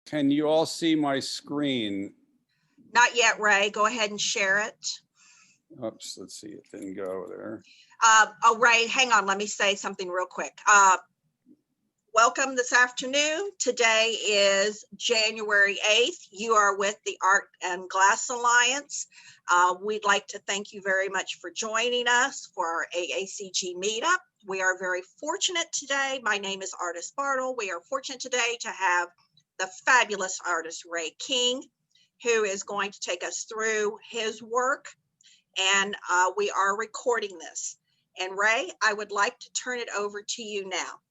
Can you all see my screen? Not yet, Ray. Go ahead and share it. Oops, let's see, it didn't go there. Oh, Ray, hang on. Let me say something real quick. Welcome this afternoon. Today is January 8th. You are with the Art and Glass Alliance. We'd like to thank you very much for joining us for our AACG meetup. We are very fortunate today. My name is Artist Bartle. We are fortunate today to have the fabulous artist Ray King, who is going to take us through his work. And we are recording this. And Ray, I would like to turn it over to you now.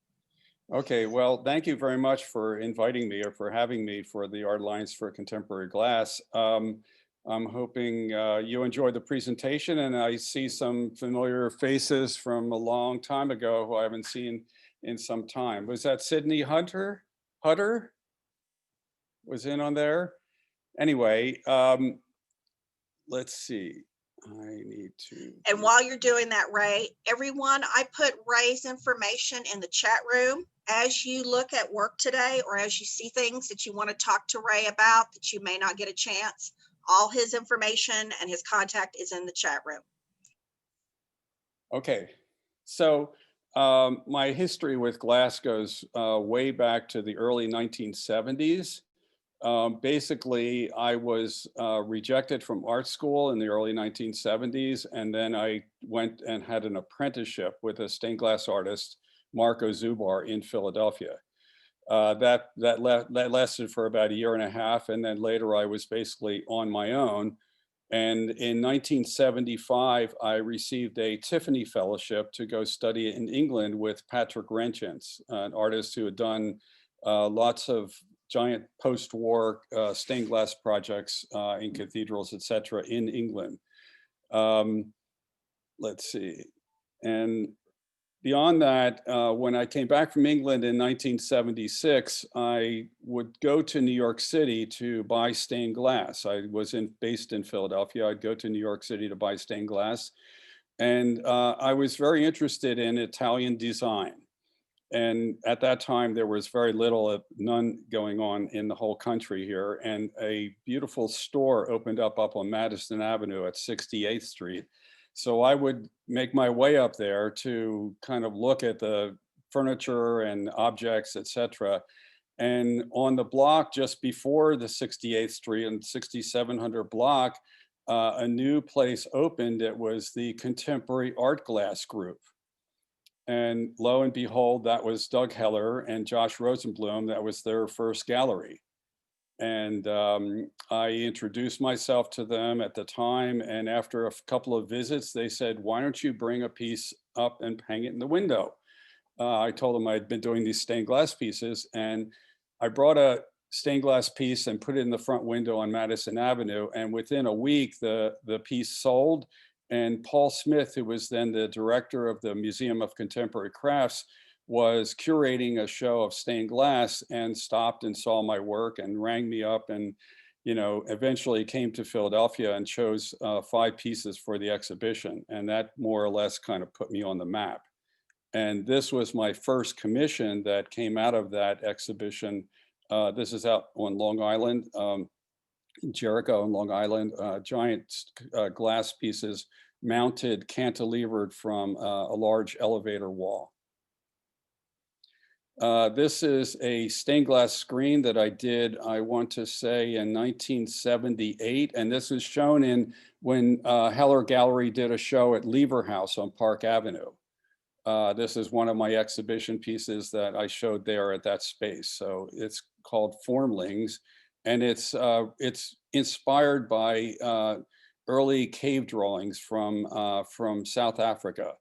Okay, well, thank you very much for inviting me or for having me for the Art Alliance for Contemporary Glass. I'm hoping you enjoyed the presentation, and I see some familiar faces from a long time ago who I haven't seen in some time. Was that Sydney Hutter? Was in on there? Anyway, let's see. I need to. And while you're doing that, Ray, everyone, I put Ray's information in the chat room. As you look at work today, or as you see things that you want to talk to Ray about that you may not get a chance, all his information and his contact is in the chat room. Okay, so my history with glass goes way back to the early 1970s. Basically, I was rejected from art school in the early 1970s, and then I went and had an apprenticeship with a stained glass artist, Marco Zubar, in Philadelphia. That lasted for about a year and a half, and then later I was basically on my own. And in 1975, I received a Tiffany Fellowship to go study in England with Patrick Renchens, an artist who had done lots of giant post-war stained glass projects in cathedrals, etc., in England. Let's see. And beyond that, when I came back from England in 1976, I would go to New York City to buy stained glass. I was based in Philadelphia. I'd go to New York City to buy stained glass. And I was very interested in Italian design. And at that time, there was very little, if none, going on in the whole country here. And a beautiful store opened up on Madison Avenue at 68th Street. So I would make my way up there to kind of look at the furniture and objects, etc. And on the block just before the 68th Street and 6700 block, a new place opened. It was the Contemporary Art Glass Group. And lo and behold, that was Doug Heller and Josh Rosenblum. That was their first gallery. And I introduced myself to them at the time. And after a couple of visits, they said, why don't you bring a piece up and hang it in the window? I told them I'd been doing these stained glass pieces. And I brought a stained glass piece and put it in the front window on Madison Avenue. And within a week, the piece sold. And Paul Smith, who was then the director of the Museum of Contemporary Crafts, was curating a show of stained glass and stopped and saw my work and rang me up and, eventually came to Philadelphia and chose 5 pieces for the exhibition. And that more or less kind of put me on the map. And this was my first commission that came out of that exhibition. This is out on Long Island. Jericho and Long Island, giant glass pieces mounted cantilevered from a large elevator wall. This is a stained glass screen that I did, I want to say, in 1978. And this is shown when Heller Gallery did a show at Lever House on Park Avenue. This is one of my exhibition pieces that I showed there at that space. So it's called Formlings. And it's inspired by early cave drawings from South Africa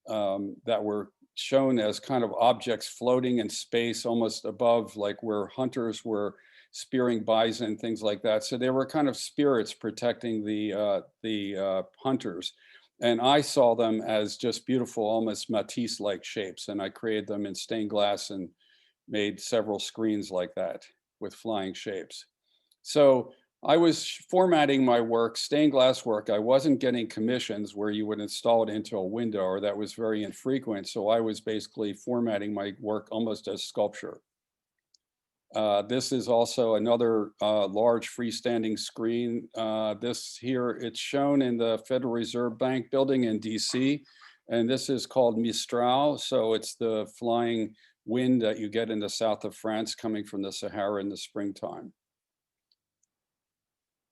that were shown as kind of objects floating in space, almost above, like where hunters were spearing bison, things like that. So they were kind of spirits protecting the hunters. And I saw them as just beautiful, almost Matisse-like shapes. And I created them in stained glass and made several screens like that with flying shapes. So I was formatting my work, stained glass work. I wasn't getting commissions where you would install it into a window, or that was very infrequent. So I was basically formatting my work almost as sculpture. This is also another large freestanding screen. This here, it's shown in the Federal Reserve Bank building in DC, and this is called Mistral. So it's the flying wind that you get in the south of France coming from the Sahara in the springtime.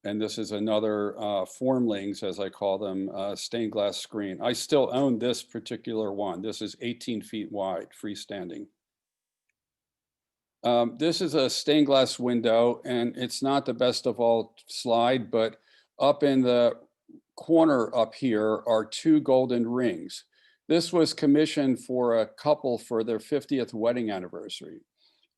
And this is another Formlings, as I call them, stained glass screen. I still own this particular one. This is 18 feet wide, freestanding. This is a stained glass window, and it's not the best of all slide, but up in the corner up here are two golden rings. This was commissioned for a couple for their 50th wedding anniversary.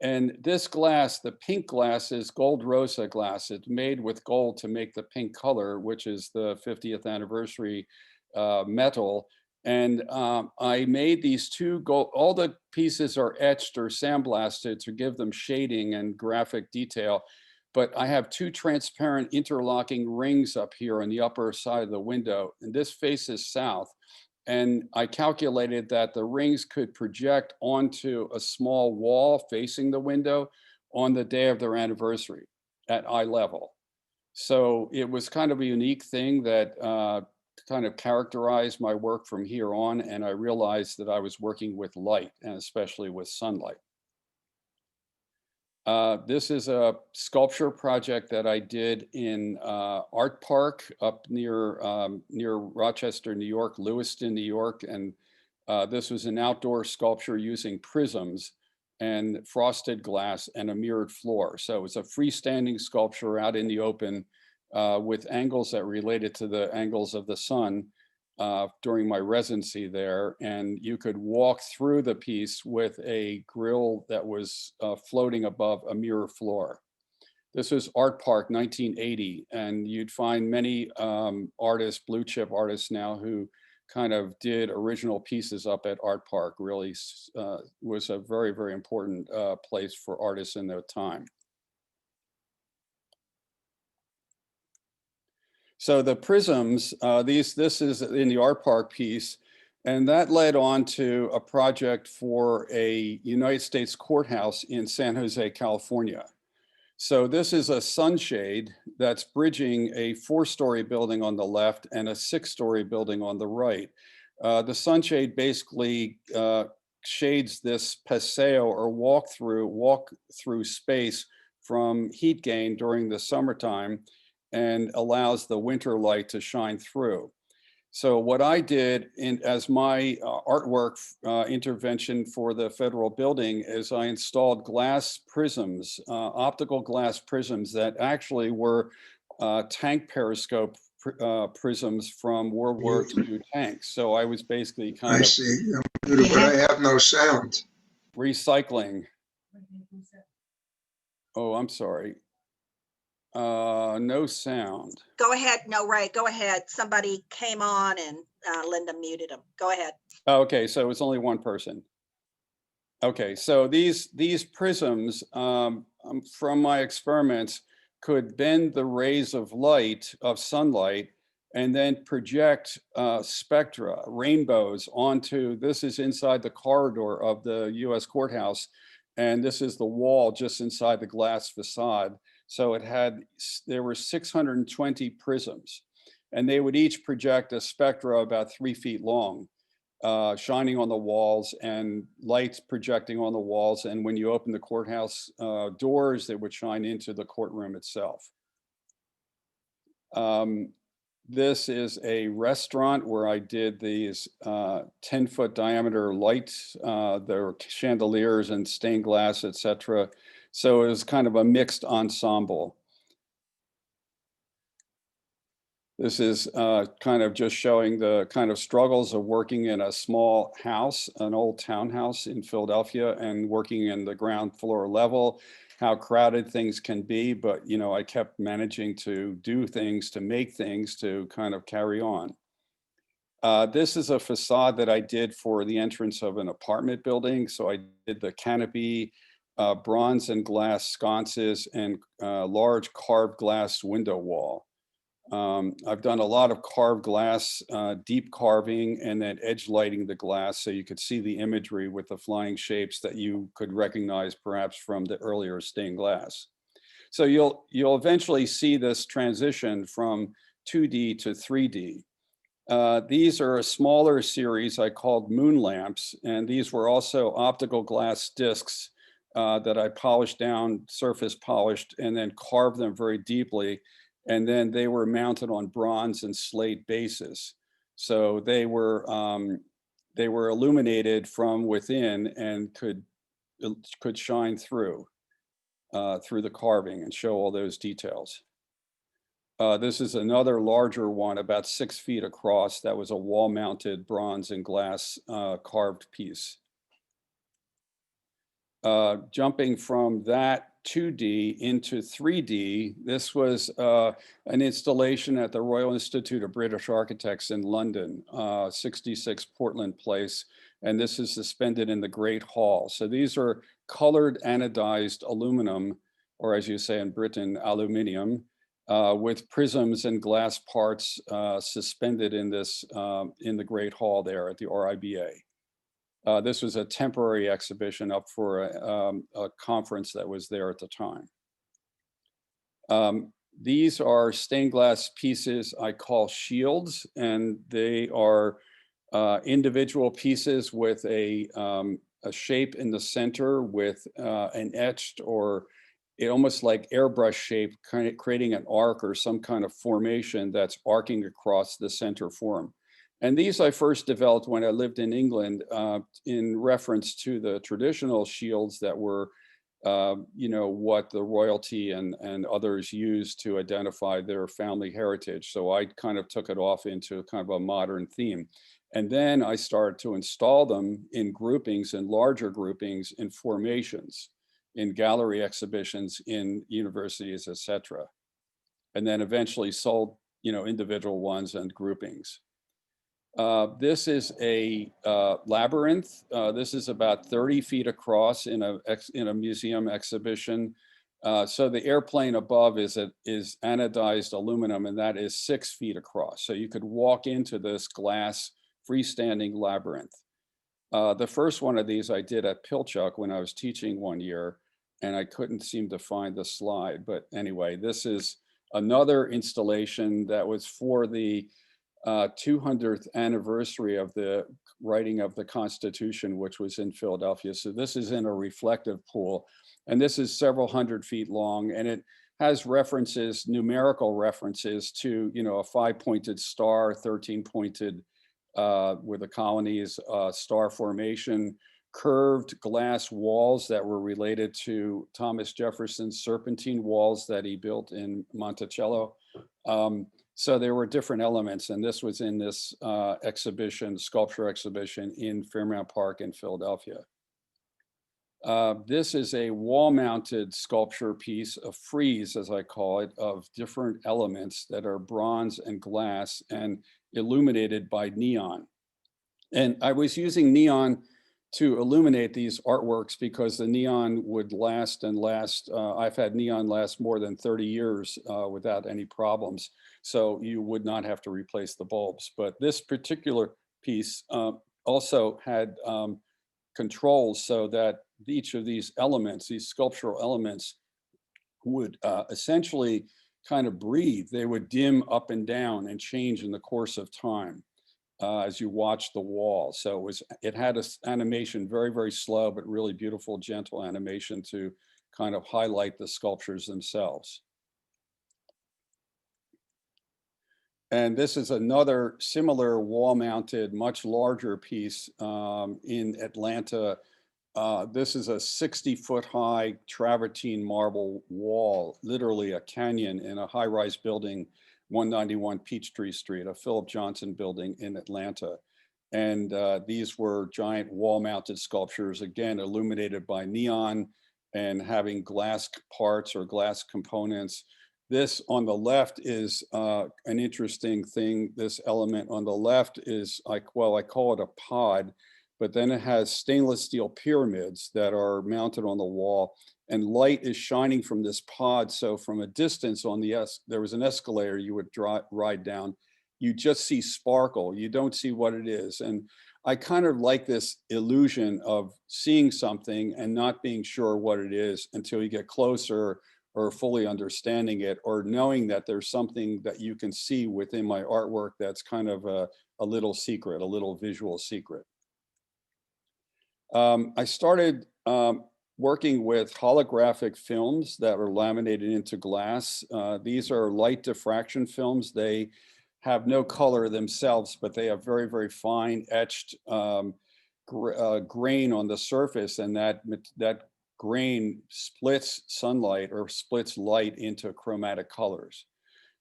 And this glass, the pink glass, is gold rosa glass. It's made with gold to make the pink color, which is the 50th anniversary metal. And I made these two gold, all the pieces are etched or sandblasted to give them shading and graphic detail. But I have two transparent interlocking rings up here on the upper side of the window, and this faces south. And I calculated that the rings could project onto a small wall facing the window on the day of their anniversary at eye level. So it was kind of a unique thing that kind of characterized my work from here on. And I realized that I was working with light, and especially with sunlight. This is a sculpture project that I did in Art Park up near Rochester, New York, Lewiston, New York. And this was an outdoor sculpture using prisms and frosted glass and a mirrored floor. So it was a freestanding sculpture out in the open with angles that related to the angles of the sun during my residency there. And you could walk through the piece with a grill that was floating above a mirror floor. This was Art Park 1980, and you'd find many artists, blue chip artists now, who kind of did original pieces up at Art Park. Really was a very, very important place for artists in their time. So the prisms, this is in the Art Park piece, and that led on to a project for a United States courthouse in San Jose, California. So this is a sunshade that's bridging a 4-story building on the left and a 6-story building on the right. The sunshade basically shades this paseo or walk through space from heat gain during the summertime and allows the winter light to shine through. So what I did as my artwork intervention for the federal building is I installed glass prisms, optical glass prisms that actually were tank periscope prisms from World War II tanks. So I was basically kind of see. But I have no sound. Recycling. Oh, I'm sorry. No sound. Go ahead. No, Ray, go ahead. Somebody came on and Linda muted him. Go ahead. Okay, so it's only one person. Okay, so these prisms, from my experiments, could bend the rays of light, of sunlight, and then project spectra, rainbows onto, this is inside the corridor of the US courthouse, and this is the wall just inside the glass facade. So there were 620 prisms, and they would each project a spectra about 3 feet long, shining on the walls and lights projecting on the walls. And when you open the courthouse doors, they would shine into the courtroom itself. This is a restaurant where I did these 10-foot diameter lights. There were chandeliers and stained glass, etc. So it was kind of a mixed ensemble. This is kind of just showing the kind of struggles of working in a small house, an old townhouse in Philadelphia, and working in the ground floor level, how crowded things can be. But, you know, I kept managing to do things, to make things, to kind of carry on. This is a facade that I did for the entrance of an apartment building. So I did the canopy, bronze and glass sconces, and large carved glass window wall. I've done a lot of carved glass, deep carving, and then edge lighting the glass so you could see the imagery with the flying shapes that you could recognize perhaps from the earlier stained glass. So you'll eventually see this transition from 2D to 3D. These are a smaller series I called moon lamps, and these were also optical glass discs that I polished down, surface polished, and then carved them very deeply. And then they were mounted on bronze and slate bases. So they were illuminated from within and could shine through the carving and show all those details. This is another larger one, about 6 feet across. That was a wall-mounted bronze and glass carved piece. Jumping from that 2D into 3D, this was an installation at the Royal Institute of British Architects in London, 66 Portland Place, and this is suspended in the Great Hall. So these are colored anodized aluminum, or as you say in Britain, aluminium, with prisms and glass parts suspended in this in the Great Hall there at the RIBA. This was a temporary exhibition up for a conference that was there at the time. These are stained glass pieces I call shields, and they are individual pieces with a shape in the center with an etched or almost like airbrush shape, kind of creating an arc or some kind of formation that's arcing across the center form. And these I first developed when I lived in England in reference to the traditional shields that were, what the royalty and others used to identify their family heritage. So I kind of took it off into kind of a modern theme. And then I started to install them in groupings, in larger groupings, in formations, in gallery exhibitions, in universities, etc. And then eventually sold, individual ones and groupings. This is a labyrinth. This is about 30 feet across in a museum exhibition. So the airplane above is anodized aluminum, and that is 6 feet across. So you could walk into this glass freestanding labyrinth. The first one of these I did at Pilchuck when I was teaching one year, and I couldn't seem to find the slide. But anyway, this is another installation that was for the 200th anniversary of the writing of the Constitution, which was in Philadelphia. So this is in a reflective pool, and this is several hundred feet long, and it has references, numerical references to, a 5-pointed star, 13-pointed with the colonies, star formation, curved glass walls that were related to Thomas Jefferson's serpentine walls that he built in Monticello. So there were different elements, and this was in this sculpture exhibition in Fairmount Park in Philadelphia. This is a wall-mounted sculpture piece, a frieze, as I call it, of different elements that are bronze and glass and illuminated by neon. And I was using neon to illuminate these artworks because the neon would last and last. I've had neon last more than 30 years without any problems. So you would not have to replace the bulbs. But this particular piece also had controls so that each of these elements, these sculptural elements, would essentially kind of breathe. They would dim up and down and change in the course of time as you watch the wall. So it had an animation, very, very slow, but really beautiful, gentle animation to kind of highlight the sculptures themselves. And this is another similar wall-mounted, much larger piece in Atlanta. This is a 60-foot high travertine marble wall, literally a canyon in a high-rise building, 191 Peachtree Street, a Philip Johnson building in Atlanta. And these were giant wall-mounted sculptures, again, illuminated by neon and having glass parts or glass components. This on the left is an interesting thing. This element on the left is I call it a pod, but then it has stainless steel pyramids that are mounted on the wall. and light is shining from this pod. So from a distance on the there was an escalator you would ride down. You just see sparkle. You don't see what it is. And I kind of like this illusion of seeing something and not being sure what it is until you get closer, or fully understanding it, or knowing that there's something that you can see within my artwork that's kind of a little secret, a little visual secret. I started working with holographic films that are laminated into glass. These are light diffraction films. They have no color themselves, but they have very, very fine etched grain on the surface, and that grain splits sunlight or splits light into chromatic colors.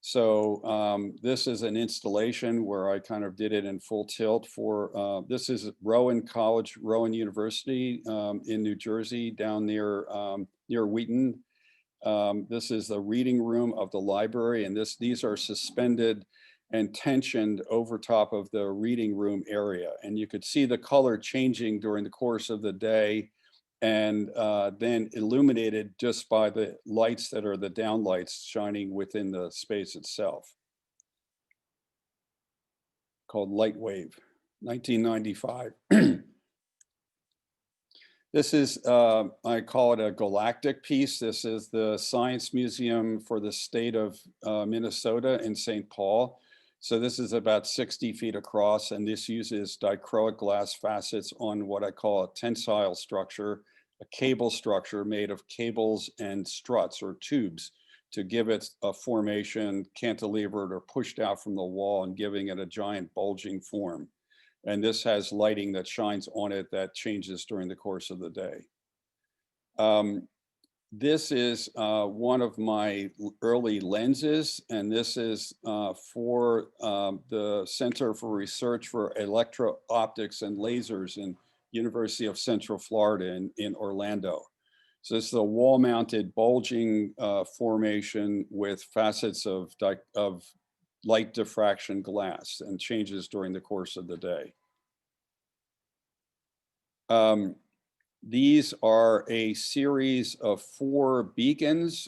So this is an installation where I kind of did it in full tilt for, this is Rowan College, Rowan University in New Jersey, down near Wheaton. This is the reading room of the library, and these are suspended and tensioned over top of the reading room area. And you could see the color changing during the course of the day, and then illuminated just by the lights that are the downlights shining within the space itself. Called Light Wave, 1995. This is, I call it a galactic piece. This is the Science Museum for the state of Minnesota in St. Paul. So this is about 60 feet across, and this uses dichroic glass facets on what I call a tensile structure, a cable structure made of cables and struts or tubes to give it a formation, cantilevered or pushed out from the wall and giving it a giant bulging form. And this has lighting that shines on it that changes during the course of the day. This is one of my early lenses, and this is for the Center for Research for Electro-Optics and Lasers in University of Central Florida in Orlando. So this is a wall-mounted bulging formation with facets of light diffraction glass, and changes during the course of the day. These are a series of 4 beacons.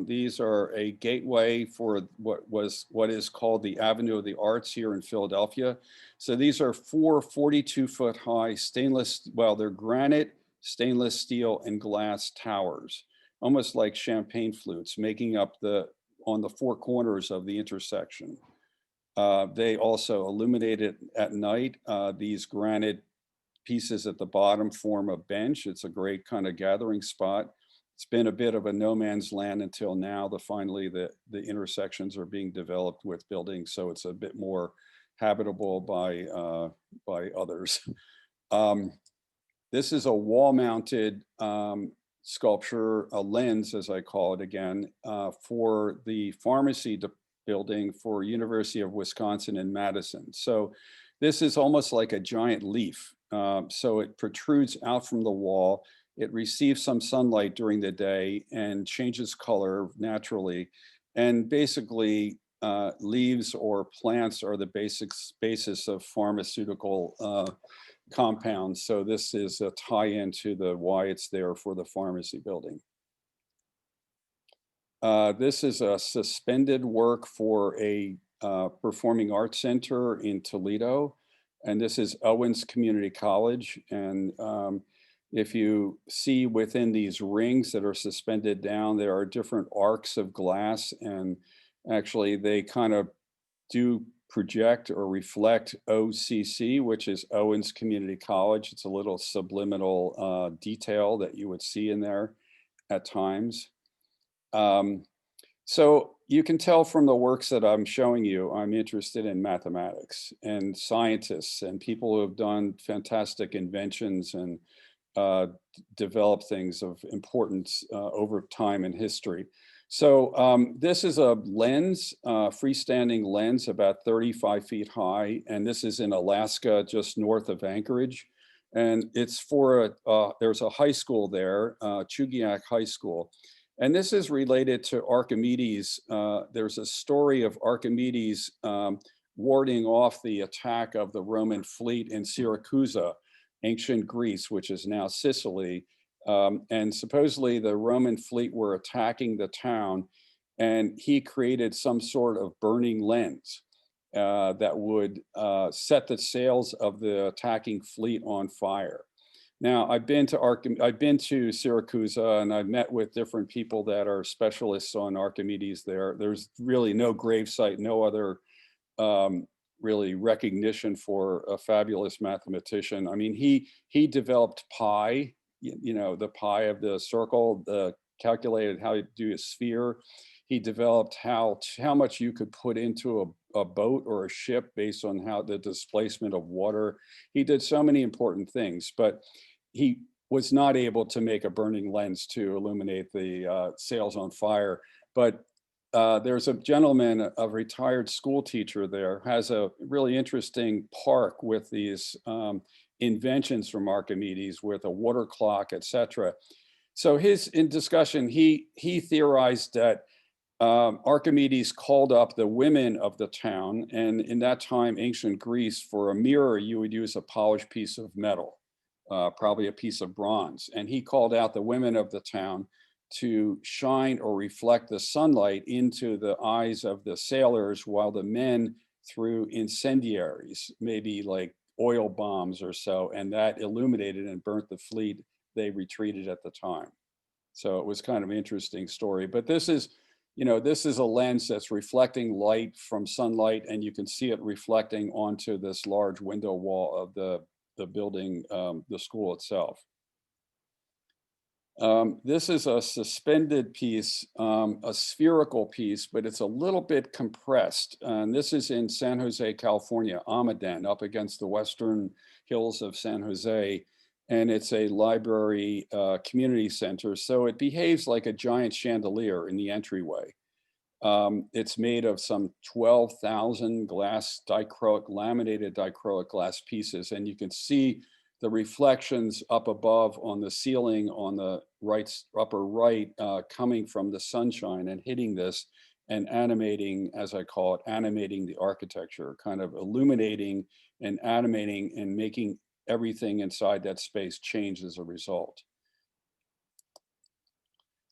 These are a gateway for what is called the Avenue of the Arts here in Philadelphia. So these are 4 42-foot high stainless, well, they're granite, stainless steel, and glass towers, almost like champagne flutes, making up on the 4 corners of the intersection. They also illuminate it at night. These granite pieces at the bottom form a bench. It's a great kind of gathering spot. It's been a bit of a no man's land until now. Finally, the intersections are being developed with buildings, so it's a bit more habitable by others. This is a wall-mounted sculpture, a lens, as I call it again, for the pharmacy building for University of Wisconsin in Madison. So this is almost like a giant leaf. So it protrudes out from the wall. It receives some sunlight during the day and changes color naturally. And basically, leaves or plants are the basis of pharmaceutical compounds. So this is a tie-in to why it's there for the pharmacy building. This is a suspended work for a performing arts center in Toledo. And this is Owens Community College. And if you see within these rings that are suspended down, there are different arcs of glass. And actually, they kind of do project or reflect OCC, which is Owens Community College. It's a little subliminal detail that you would see in there at times. So you can tell from the works that I'm showing you, I'm interested in mathematics and scientists and people who have done fantastic inventions and developed things of importance over time in history. So this is a lens, freestanding lens, about 35 feet high. And this is in Alaska, just north of Anchorage. And it's for, there's a high school there, Chugiak High School. And this is related to Archimedes. There's a story of Archimedes warding off the attack of the Roman fleet in Syracuse, ancient Greece, which is now Sicily, And supposedly the Roman fleet were attacking the town, and he created some sort of burning lens that would set the sails of the attacking fleet on fire. Now, I've been to Syracuse, and I've met with different people that are specialists on Archimedes there. There's really no gravesite, no other really recognition for a fabulous mathematician. I mean, he developed pi, you know, the pi of the circle, calculated how to do a sphere. He developed how much you could put into a boat or a ship based on how the displacement of water. He did so many important things, but he was not able to make a burning lens to illuminate the sails on fire. But there's a gentleman, a retired school teacher there, has a really interesting park with these inventions from Archimedes with a water clock, etc. So in discussion, he theorized that Archimedes called up the women of the town, and in that time, ancient Greece, for a mirror, you would use a polished piece of metal, probably a piece of bronze. And he called out the women of the town to shine or reflect the sunlight into the eyes of the sailors, while the men threw incendiaries, maybe like oil bombs or so, and that illuminated and burnt the fleet. They retreated at the time. So it was kind of an interesting story. But this is, you know, this is a lens that's reflecting light from sunlight, and you can see it reflecting onto this large window wall of the building, the school itself. This is a suspended piece, a spherical piece, but it's a little bit compressed. And this is in San Jose, California, Almaden, up against the western hills of San Jose. And it's a library community center. So it behaves like a giant chandelier in the entryway. It's made of some 12,000 laminated dichroic glass pieces. And you can see the reflections up above on the ceiling on the upper right coming from the sunshine and hitting this and animating, as I call it, animating the architecture, kind of illuminating and animating and making everything inside that space change as a result.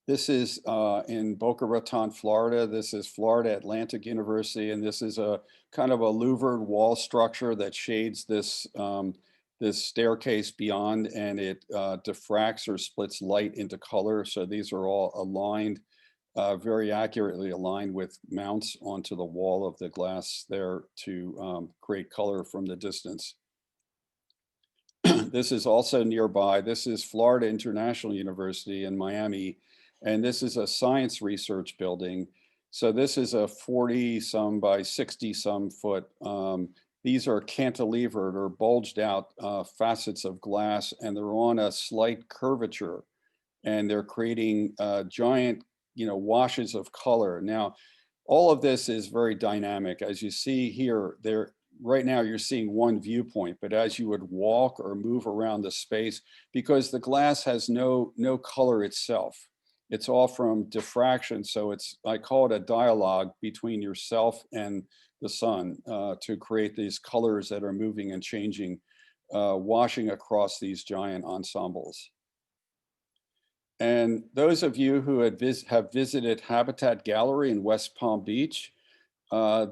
This is in Boca Raton, Florida. This is Florida Atlantic University, and this is a kind of a louvered wall structure that shades this this staircase beyond, and it diffracts or splits light into color. So these are all aligned, very accurately aligned with mounts onto the wall of the glass there to create color from the distance. This is also nearby. This is Florida International University in Miami, and this is a science research building. So this is a 40-some by 60-some foot. These are cantilevered or bulged out facets of glass, and they're on a slight curvature, and they're creating giant, you know, washes of color. Now, all of this is very dynamic. As you see here, right now you're seeing one viewpoint, but as you would walk or move around the space, because the glass has no color itself, it's all from diffraction. So I call it a dialogue between yourself and the sun to create these colors that are moving and changing, washing across these giant ensembles. And those of you who have visited Habitat Gallery in West Palm Beach,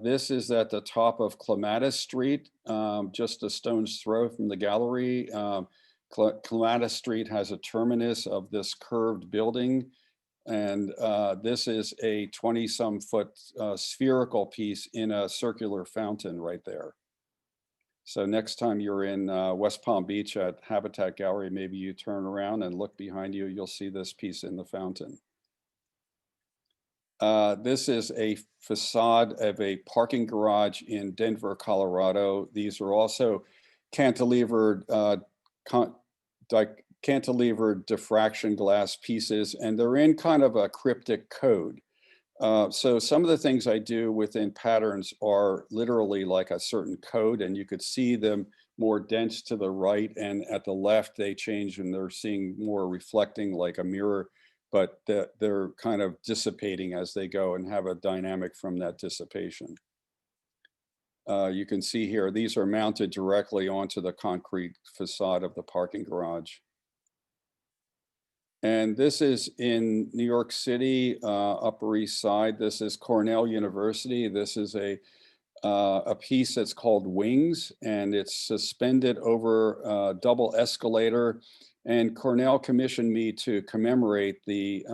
this is at the top of Clematis Street, just a stone's throw from the gallery. Clematis Street has a terminus of this curved building. And this is a 20-some foot spherical piece in a circular fountain right there. So next time you're in West Palm Beach at Habitat Gallery, maybe you turn around and look behind you, you'll see this piece in the fountain. This is a facade of a parking garage in Denver, Colorado. These are also cantilevered, cantilevered diffraction glass pieces, and they're in kind of a cryptic code. So some of the things I do within patterns are literally like a certain code, and you could see them more dense to the right, and at the left they change and they're seeing more reflecting like a mirror, but they're kind of dissipating as they go and have a dynamic from that dissipation. You can see here, these are mounted directly onto the concrete facade of the parking garage. And this is in New York City, Upper East Side. This is Cornell University. This is a piece that's called Wings, and it's suspended over a double escalator. And Cornell commissioned me to commemorate the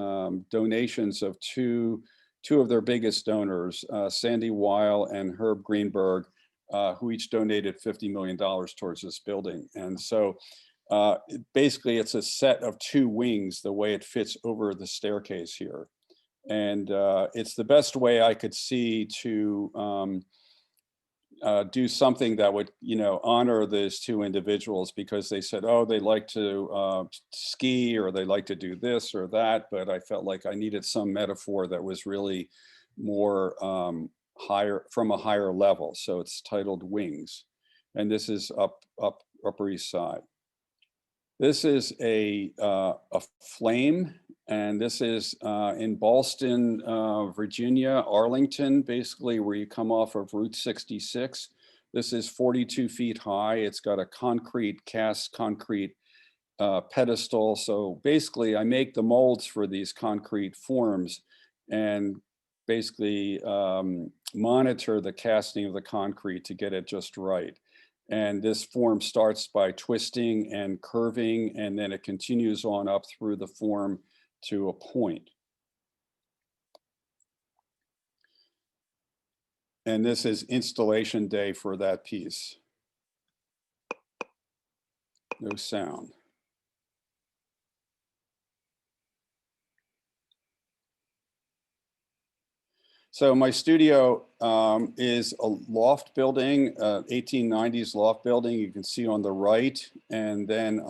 donations of two of their biggest donors, Sandy Weil and Herb Greenberg, who each donated $50 million towards this building. And so basically it's a set of two wings, the way it fits over the staircase here. And it's the best way I could see to do something that would, honor those two individuals, because they said, oh, they like to ski, or they like to do this or that. But I felt like I needed some metaphor that was really more higher, from a higher level. So it's titled Wings. And this is Upper East Side. This is a flame, and this is in Ballston, Virginia, Arlington, basically where you come off of Route 66. This is 42 feet high. It's got a cast concrete pedestal. So basically I make the molds for these concrete forms and basically monitor the casting of the concrete to get it just right. And this form starts by twisting and curving, and then it continues on up through the form to a point. And this is installation day for that piece. No sound. So my studio is a loft building, 1890s loft building, you can see on the right. And then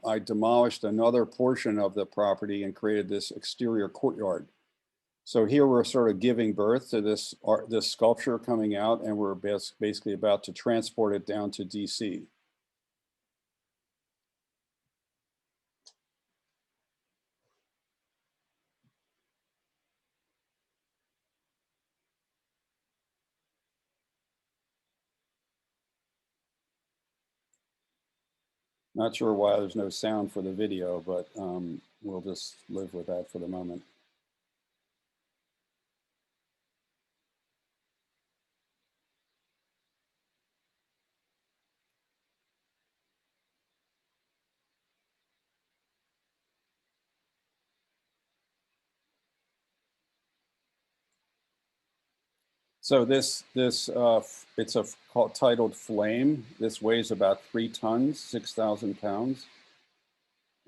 I demolished another portion of the property and created this exterior courtyard. So here we're sort of giving birth to this sculpture coming out, and we're basically about to transport it down to DC. Not sure why there's no sound for the video, but we'll just live with that for the moment. So it's titled Flame. This weighs about 3 tons, 6,000 pounds.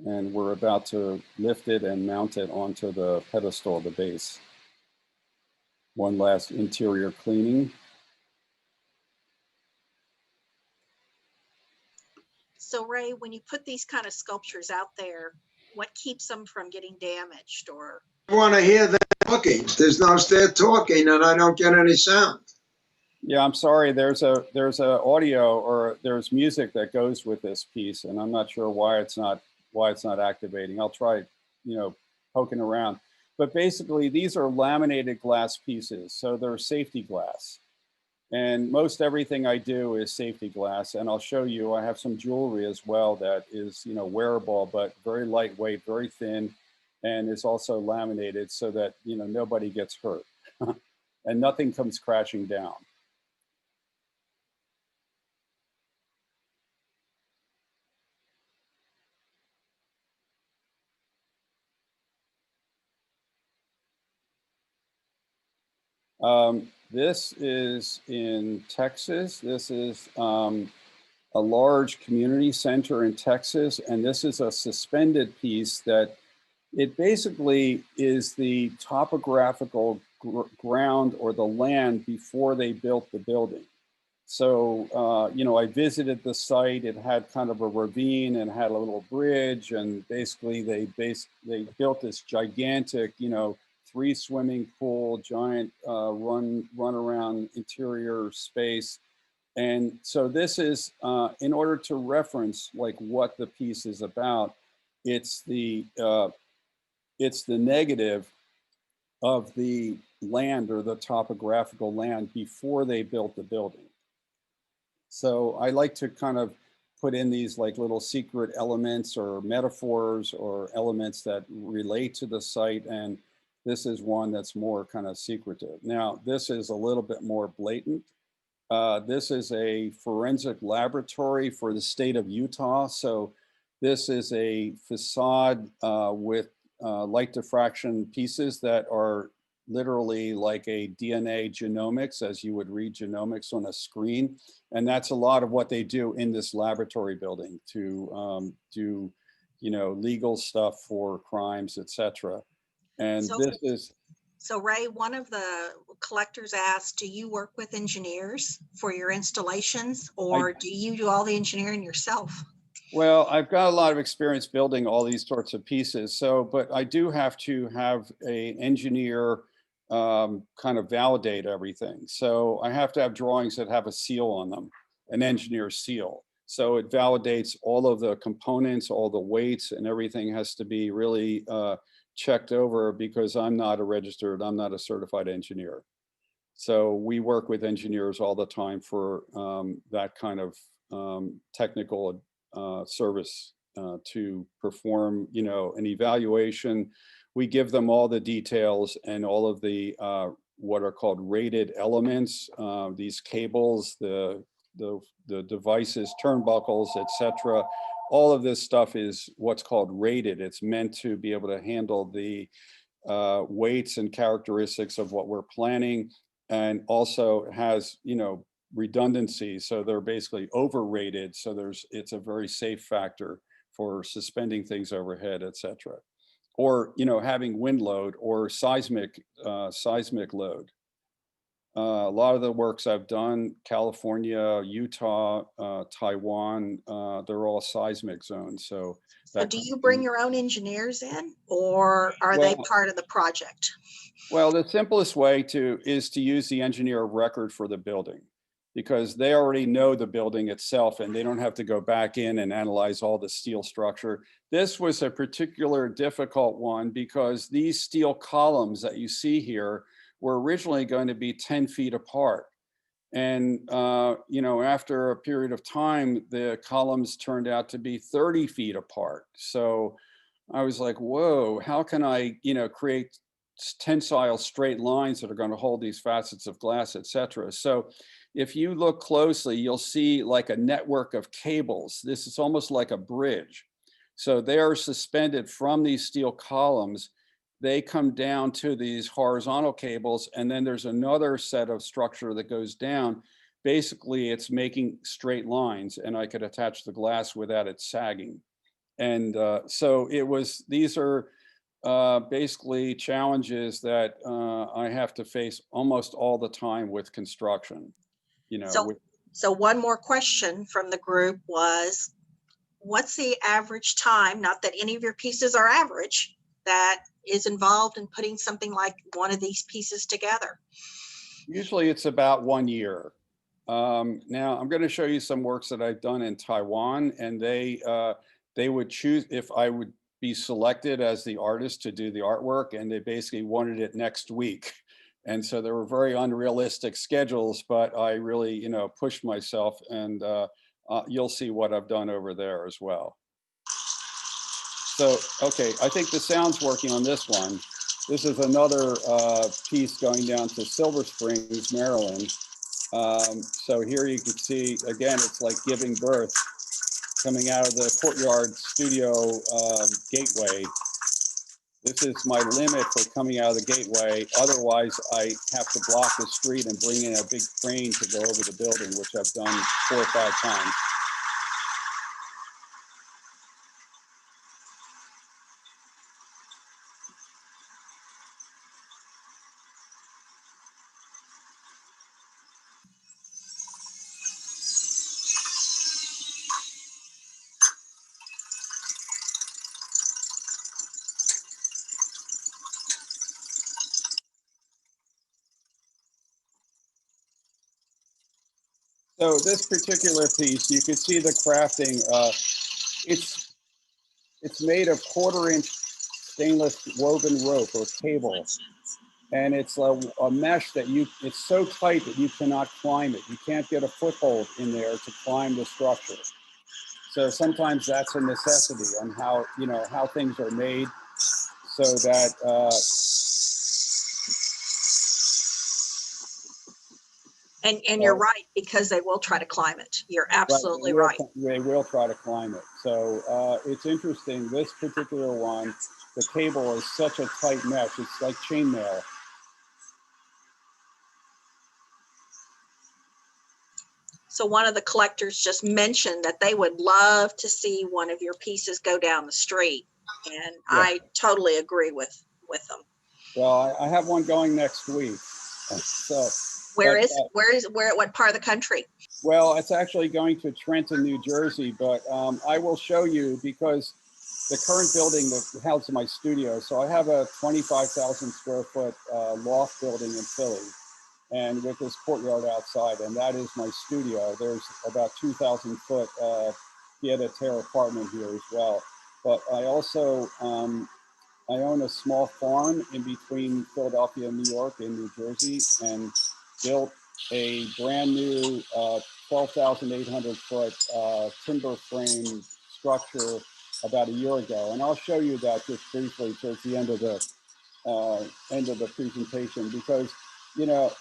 And we're about to lift it and mount it onto the pedestal of the base. One last interior cleaning. So Ray, when you put these kind of sculptures out there, what keeps them from getting damaged? Or I want to hear them talking. There's no they're talking and I don't get any sound. Yeah, I'm sorry. There's a audio, or there's music that goes with this piece, and I'm not sure why it's not activating. I'll try, poking around. But basically, these are laminated glass pieces, so they're safety glass. And most everything I do is safety glass, and I'll show you. I have some jewelry as well that is, wearable, but very lightweight, very thin, and is also laminated so that nobody gets hurt, and nothing comes crashing down. This is in Texas. This is a large community center in Texas, and this is a suspended piece that it basically is the topographical ground or the land before they built the building. So, I visited the site. It had kind of a ravine and had a little bridge, and basically they built this gigantic, 3 swimming pool, giant run around interior space. And so this is, in order to reference like what the piece is about, it's the negative of the land, or the topographical land, before they built the building. So I like to kind of put in these like little secret elements or metaphors or elements that relate to the site. And this is one that's more kind of secretive. Now, this is a little bit more blatant. This is a forensic laboratory for the state of Utah. So this is a facade with light diffraction pieces that are literally like a DNA genomics, as you would read genomics on a screen. And that's a lot of what they do in this laboratory building to do, you know, legal stuff for crimes, etc. And So, this is, so Ray, one of the collectors asked, do you work with engineers for your installations, or do you do all the engineering yourself? well, I've got a lot of experience building all these sorts of pieces. So, but I do have to have an engineer kind of validate everything. So I have to have drawings that have a seal on them, an engineer seal. So it validates all of the components, all the weights, and everything has to be really checked over, because I'm not a certified engineer. So we work with engineers all the time for that kind of technical service to perform, you know, an evaluation. We give them all the details and all of the what are called rated elements, these cables, the devices, turnbuckles, etc. All of this stuff is what's called rated. It's meant to be able to handle the weights and characteristics of what we're planning, and also has, you know, redundancy. So they're basically overrated. So it's a very safe factor for suspending things overhead, etc. Or, you know, having wind load or seismic load. A lot of the works I've done, California, Utah, Taiwan, they're all seismic zones. So So do you bring your own engineers in, or are they part of the project? Well, the simplest way is to use the engineer of record for the building, because they already know the building itself and they don't have to go back in and analyze all the steel structure. This was a particular difficult one because these steel columns that you see here were originally going to be 10 feet apart. And, you know, after a period of time, the columns turned out to be 30 feet apart. So I was like, whoa, how can I, you know, create tensile straight lines that are going to hold these facets of glass, et cetera. So if you look closely, you'll see like a network of cables. This is almost like a bridge. So they are suspended from these steel columns. They come down to these horizontal cables, and then there's another set of structure that goes down. Basically, it's making straight lines, and I could attach the glass without it sagging. And so these are basically challenges that I have to face almost all the time with construction. You know, so one more question from the group was, what's the average time, not that any of your pieces are average, that is involved in putting something like one of these pieces together? Usually it's about 1 year. Now I'm going to show you some works that I've done in Taiwan, and they would choose if I would be selected as the artist to do the artwork, and they basically wanted it next week. And so there were very unrealistic schedules, but I really, you know, pushed myself, and you'll see what I've done over there as well. So, okay, I think the sound's working on this one. This is another piece going down to Silver Springs, Maryland. So here you can see, again, it's like giving birth, coming out of the courtyard studio gateway. This is my limit for coming out of the gateway. Otherwise, I have to block the street and bring in a big crane to go over the building, which I've done 4 or 5 times. So this particular piece, you can see the crafting. It's made of 1/4-inch stainless woven rope or cable, and it's a mesh that it's so tight that you cannot climb it. You can't get a foothold in there to climb the structure. So sometimes that's a necessity on how, you know, how things are made so that, And you're right, because they will try to climb it. You're right, absolutely right. they will try to climb it. So it's interesting, this particular one, the cable is such a tight mesh, it's like chainmail. So one of the collectors just mentioned that they would love to see one of your pieces go down the street. And Yeah. I totally agree with them. Well, I have one going next week. So, Where but, is what part of the country? well, it's actually going to Trenton, New Jersey, but I will show you because the current building that houses my studio. So I have a 25,000 square foot loft building in Philly, and with this courtyard outside, and that is my studio. There's about 2,000 foot pied-à-terre apartment here as well. But I also I own a small farm in between Philadelphia and New York and New Jersey, and built a brand new 12,800 foot timber frame structure about a year ago. And I'll show you that just briefly towards the end of the presentation, because, you know,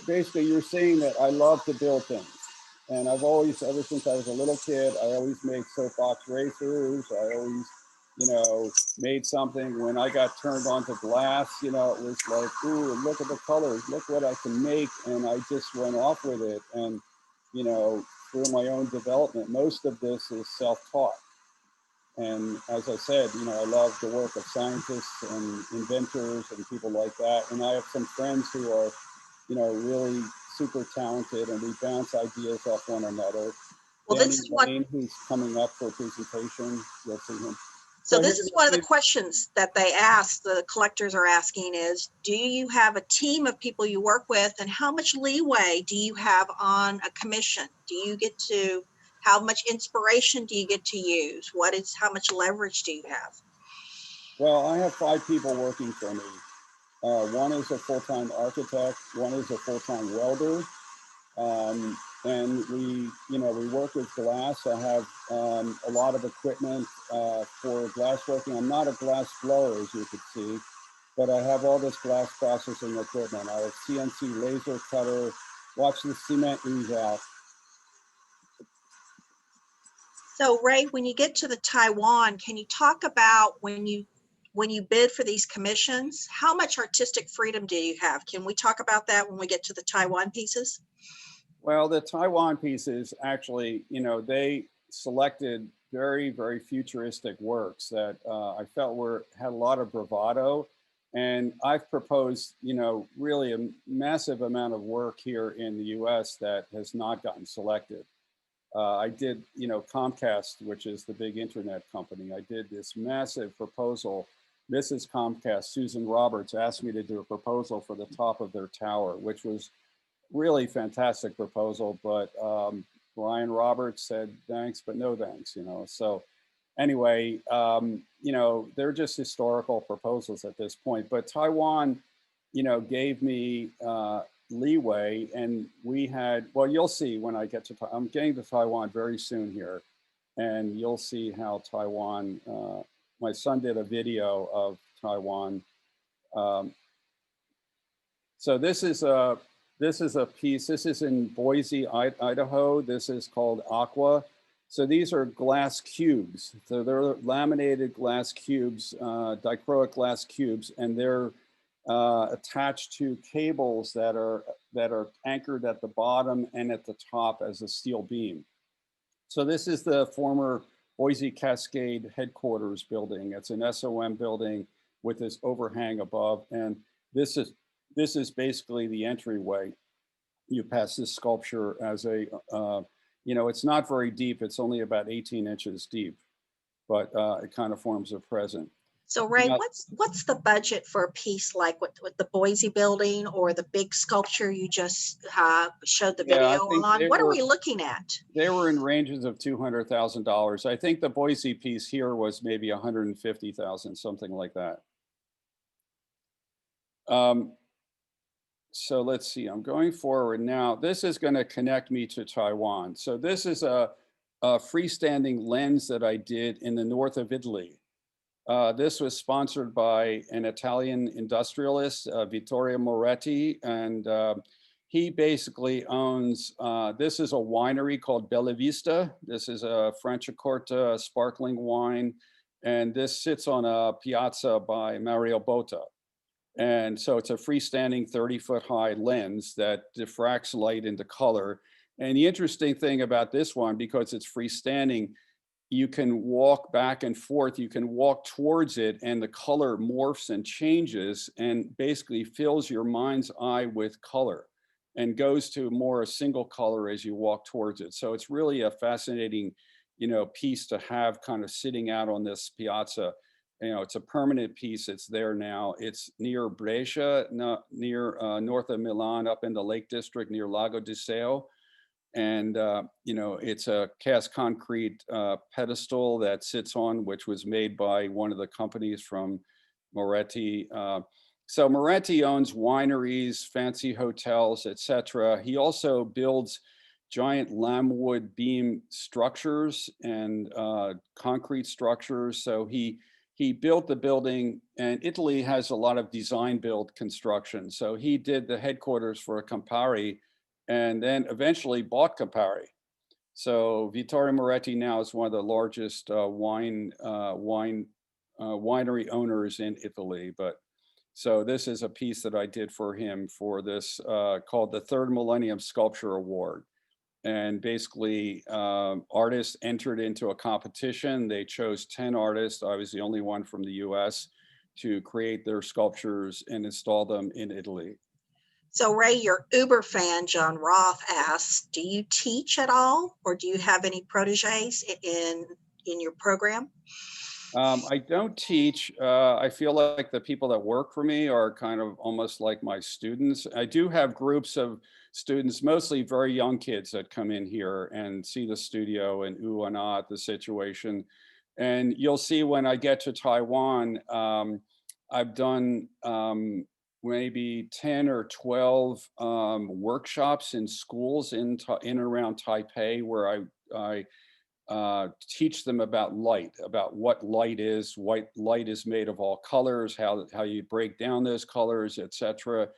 basically you're seeing that I love to build things. And I've always, ever since I was a little kid, I always made soapbox racers. I always, you know, made something. When I got turned on to glass, you know, it was like, ooh, look at the colors, look what I can make. And I just went off with it. And, you know, through my own development, most of this is self-taught. And as I said, you know, I love the work of scientists and inventors and people like that. And I have some friends who are, you know, really super talented, and we bounce ideas off one another. Well, Danny this is what, Lane, who's coming up for a presentation, you'll see him. so So this here is you one of the see- questions that they ask, the collectors are asking is, do you have a team of people you work with, and how much leeway do you have on a commission? Do you get to, how much inspiration do you get to use? How much leverage do you have? Well, I have 5 people working for me. One is a full-time architect, one is a full-time welder. And we, you know, we work with glass. I have a lot of equipment for glass working. I'm not a glass blower, as you could see, but I have all this glass processing equipment. I have CNC laser cutter. Watch the cement ooze out. So Ray, when you get to the Taiwan, can you talk about when you bid for these commissions, how much artistic freedom do you have? Can we talk about that when we get to the Taiwan pieces? Well, the Taiwan pieces actually, you know, they selected very, very futuristic works that I felt had a lot of bravado. And I've proposed, you know, really a massive amount of work here in the US that has not gotten selected. I did, you know, Comcast, which is the big internet company. I did this massive proposal. Mrs. Comcast, Susan Roberts, asked me to do a proposal for the top of their tower, which was really fantastic proposal, but Brian Roberts said thanks, but no thanks, you know. So anyway, you know, they're just historical proposals at this point. But Taiwan, you know, gave me leeway, and we had, well, you'll see when I get to, I'm getting to Taiwan very soon here, and you'll see how Taiwan, my son did a video of Taiwan. So this is a piece. This is in Boise, Idaho. This is called Aqua. So these are glass cubes. So they're laminated glass cubes, dichroic glass cubes, and they're attached to cables that are anchored at the bottom and at the top as a steel beam. So this is the former Boise Cascade headquarters building. It's an SOM building with this overhang above, and this is basically the entryway. You pass this sculpture as a, you know, it's not very deep. It's only about 18 inches deep, but it kind of forms a present. So Ray, Now, what's the budget for a piece like with the Boise building or the big sculpture you just showed the yeah, I video think on? What are we looking at? they were in ranges of $200,000. I think the Boise piece here was maybe 150,000, something like that. So let's see, I'm going forward now. This is going to connect me to Taiwan. So this is a freestanding lens that I did in the north of Italy. This was sponsored by an Italian industrialist, Vittorio Moretti, and he basically owns, this is a winery called Bella Vista. This is a Franciacorta sparkling wine, and this sits on a piazza by Mario Botta. And so it's a freestanding 30-foot high lens that diffracts light into color. And the interesting thing about this one, because it's freestanding, you can walk back and forth, you can walk towards it, and the color morphs and changes and basically fills your mind's eye with color and goes to more a single color as you walk towards it. So it's really a fascinating, piece to have kind of sitting out on this piazza. It's a permanent piece. It's there now. It's near Brescia, near north of Milan, up in the Lake District near Lago di Seo. And, it's a cast concrete pedestal that sits on, which was made by one of the companies from Moretti. So Moretti owns wineries, fancy hotels, etc. He also builds giant lamwood beam structures and concrete structures. So he built the building, and Italy has a lot of design build construction. So he did the headquarters for Campari, and then eventually bought Campari. So Vittorio Moretti now is one of the largest winery owners in Italy. But so this is a piece that I did for him for this called the Third Millennium Sculpture Award. And basically artists entered into a competition. They chose 10 artists. I was the only one from the US to create their sculptures and install them in Italy. So Ray, your Uber fan, John Roth, asks, do you teach at all, or do you have any proteges in your program? I don't teach. I feel like the people that work for me are kind of almost like my students. I do have groups of students, mostly very young kids that come in here and see the studio and ooh and ah at the situation. And you'll see when I get to Taiwan, I've done maybe 10 or 12 workshops in schools in and around Taipei, where I teach them about light, about what light is made of all colors, how you break down those colors, etc.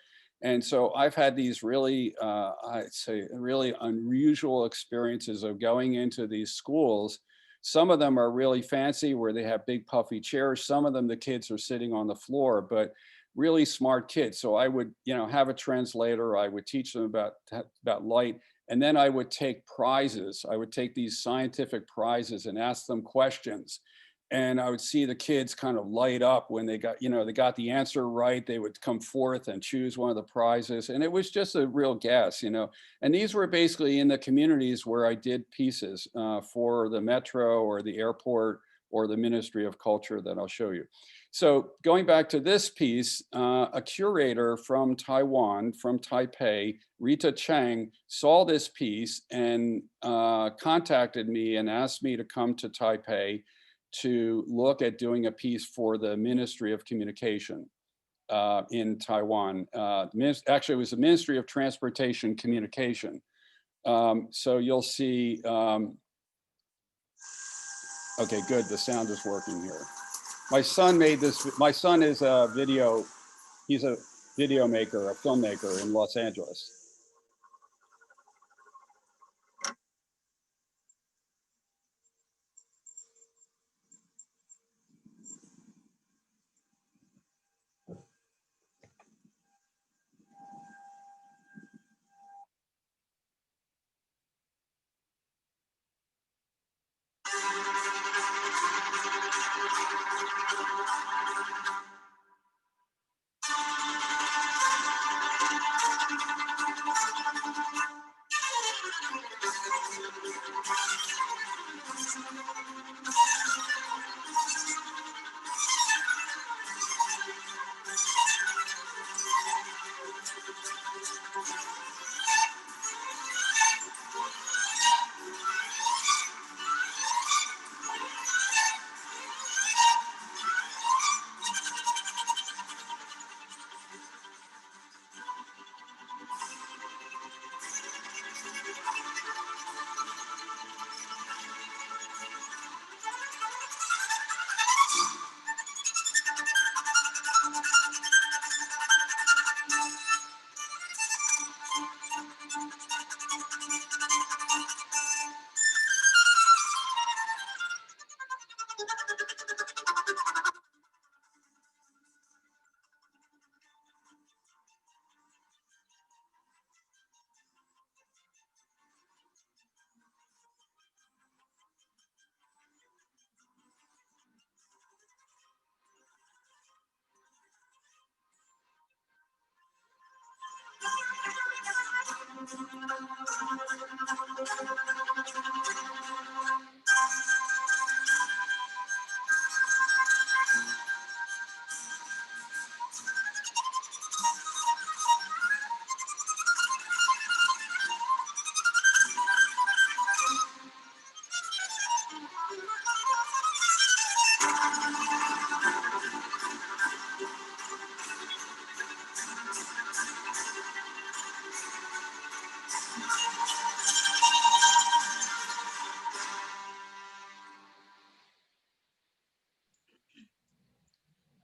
And so I've had these really, I'd say, really unusual experiences of going into these schools. Some of them are really fancy, where they have big puffy chairs. Some of them, the kids are sitting on the floor, but really smart kids. So I would, have a translator. I would teach them about light. And then I would take prizes. I would take these scientific prizes and ask them questions. And I would see the kids kind of light up when they got, they got the answer right. They would come forth and choose one of the prizes. And it was just a real gas, And these were basically in the communities where I did pieces for the metro or the airport or the Ministry of Culture that I'll show you. So going back to this piece, a curator from Taiwan, from Taipei, Rita Chang, saw this piece and contacted me and asked me to come to Taipei to look at doing a piece for the Ministry of Communication in Taiwan. Actually, it was the Ministry of Transportation Communication. So you'll see, okay, good, the sound is working here. My son made this. My son is he's a video maker, a filmmaker in Los Angeles.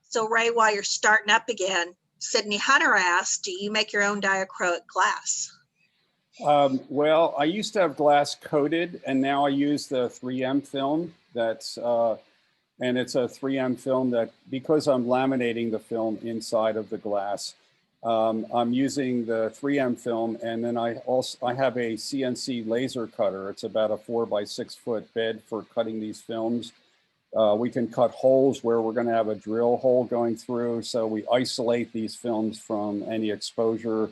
So Ray, while you're starting up again, Sydney Hunter asked, do you make your own diacrylic glass? Well, I used to have glass coated, and now I use the 3M film. And it's a 3M film that, because I'm laminating the film inside of the glass, I'm using the 3M film, and then I have a CNC laser cutter. It's about a 4x6 foot bed for cutting these films. We can cut holes where we're going to have a drill hole going through, so we isolate these films from any exposure,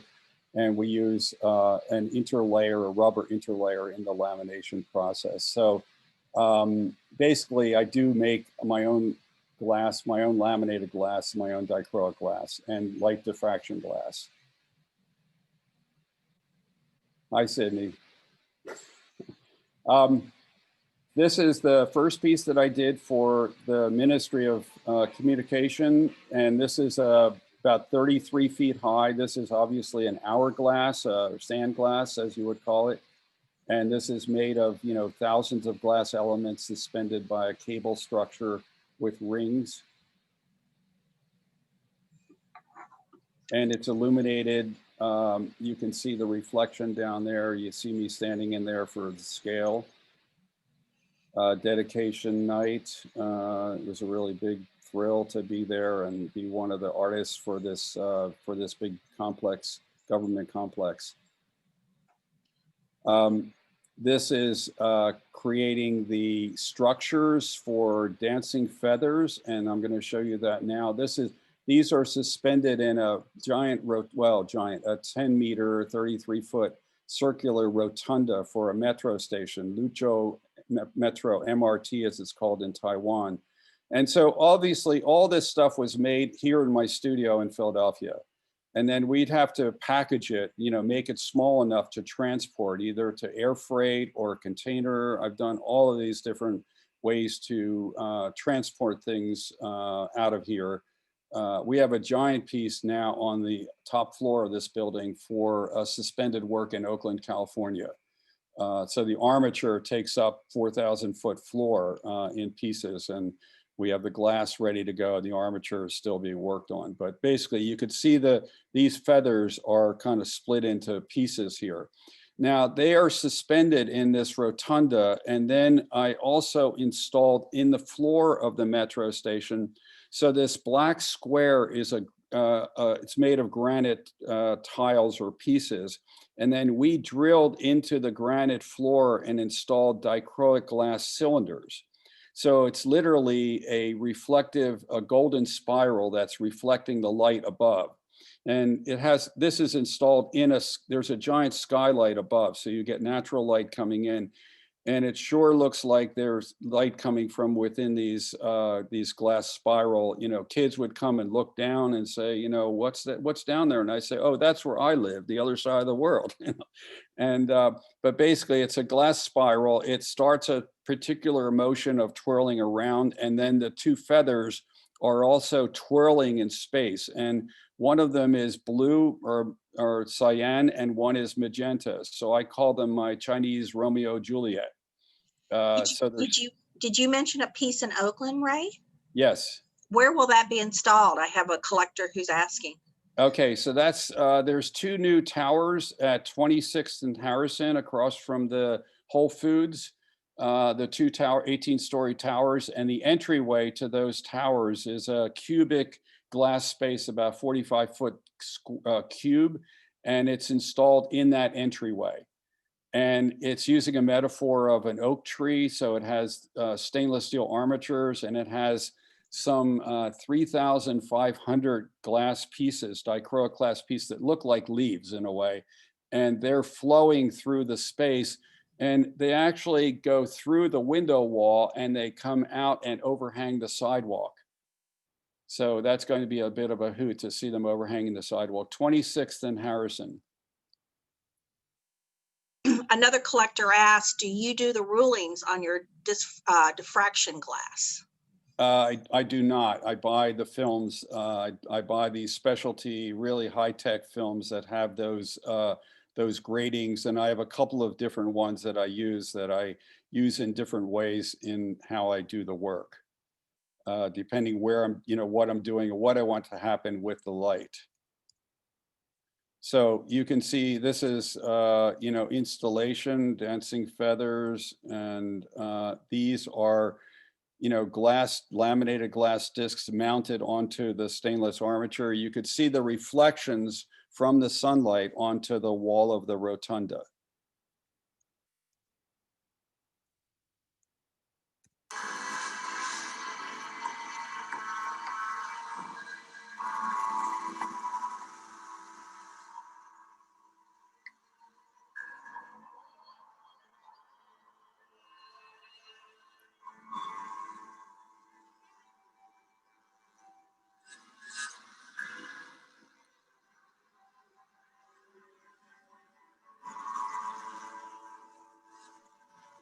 and we use an interlayer, a rubber interlayer in the lamination process. So basically, I do make my own glass, my own laminated glass, my own diacrylic glass, and light diffraction glass. Hi, Sydney. This is the first piece that I did for the Ministry of Communication, and this is about 33 feet high. This is obviously an hourglass, or sand glass, as you would call it. And this is made of, thousands of glass elements suspended by a cable structure with rings. And it's illuminated. You can see the reflection down there. You see me standing in there for the scale. Dedication night. It was a really big thrill to be there and be one of the artists for this big complex, government complex. This is creating the structures for dancing feathers, and I'm going to show you that now. These are suspended in a giant, a 10 meter, 33 foot circular rotunda for a metro station, Luzhou Metro, MRT as it's called in Taiwan. And so obviously all this stuff was made here in my studio in Philadelphia. And then we'd have to package it, make it small enough to transport either to air freight or container. I've done all of these different ways to transport things out of here. We have a giant piece now on the top floor of this building for suspended work in Oakland, California. So the armature takes up 4,000 foot floor in pieces, and we have the glass ready to go. The armature is still being worked on, but basically you could see these feathers are kind of split into pieces here. Now they are suspended in this rotunda, and then I also installed in the floor of the metro station. So this black square is it's made of granite tiles or pieces. And then we drilled into the granite floor and installed diacrylic glass cylinders. So it's literally a golden spiral that's reflecting the light above. And this is installed there's a giant skylight above. So you get natural light coming in. And it sure looks like there's light coming from within these glass spiral. Kids would come and look down and say, what's that? What's down there? And I say, oh, that's where I live, the other side of the world. And but basically, it's a glass spiral. It starts a particular motion of twirling around, and then the two feathers are also twirling in space. And one of them is blue or cyan, and one is magenta. So I call them my Chinese Romeo Juliet. Did you mention a piece in Oakland, Ray? Yes. Where will that be installed? I have a collector who's asking. Okay, so there's two new towers at 26th and Harrison across from the Whole Foods. The two 18-story towers, and the entryway to those towers is a cubic glass space, about 45-foot cube, and it's installed in that entryway. And it's using a metaphor of an oak tree. So it has stainless steel armatures, and it has some 3,500 glass pieces, diacrylic glass pieces that look like leaves in a way. And they're flowing through the space, and they actually go through the window wall and they come out and overhang the sidewalk. So that's going to be a bit of a hoot to see them overhanging the sidewalk. 26th and Harrison. Another collector asked, do you do the rulings on your diffraction glass? I do not. I buy the films. I buy these specialty, really high-tech films that have those gratings, and I have a couple of different ones that I use in different ways in how I do the work. depending where I'm, what I'm doing and what I want to happen with the light. So you can see this is, installation, dancing feathers, and these are, laminated glass discs mounted onto the stainless armature. You could see the reflections from the sunlight onto the wall of the rotunda.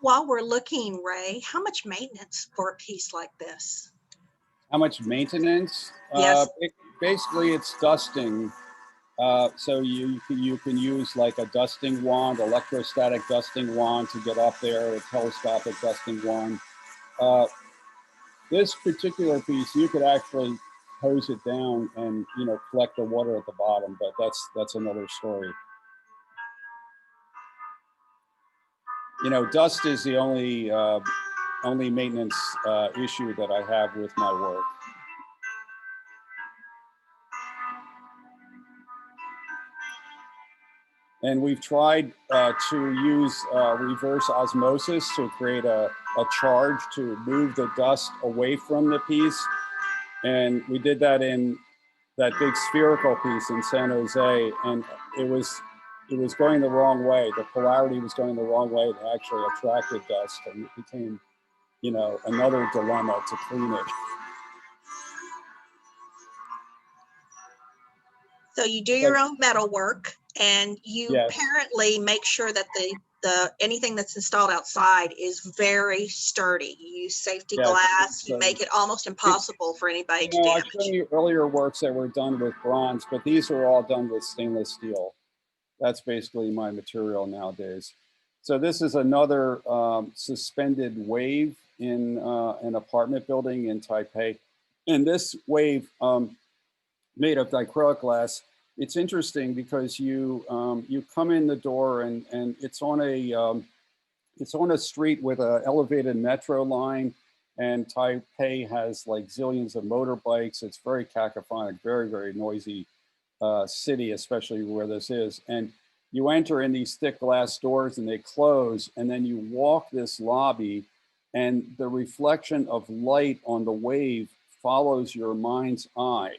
While we're looking, Ray, how much maintenance for a piece like this? How much maintenance? Yes. Basically, it's dusting. So you can use like a dusting wand, electrostatic dusting wand to get up there, a telescopic dusting wand. This particular piece, you could actually hose it down and collect the water at the bottom, but that's another story. Dust is the only maintenance issue that I have with my work. And we've tried to use reverse osmosis to create a charge to move the dust away from the piece. And we did that in that big spherical piece in San Jose, and it was going the wrong way. The polarity was going the wrong way. It actually attracted dust, and it became, another dilemma to clean it. So you do your own metal work, and you Yes. apparently make sure that the anything that's installed outside is very sturdy. You use safety Yes, glass. You so make it almost impossible for anybody to I've damage. shown you earlier works that were done with bronze, but these are all done with stainless steel. That's basically my material nowadays. So this is another suspended wave in an apartment building in Taipei. And this wave made of acrylic glass. It's interesting because you come in the door and it's on a street with an elevated metro line, and Taipei has like zillions of motorbikes. It's very cacophonic, very, very noisy city, especially where this is. And you enter in these thick glass doors and they close, and then you walk this lobby, and the reflection of light on the wave follows your mind's eye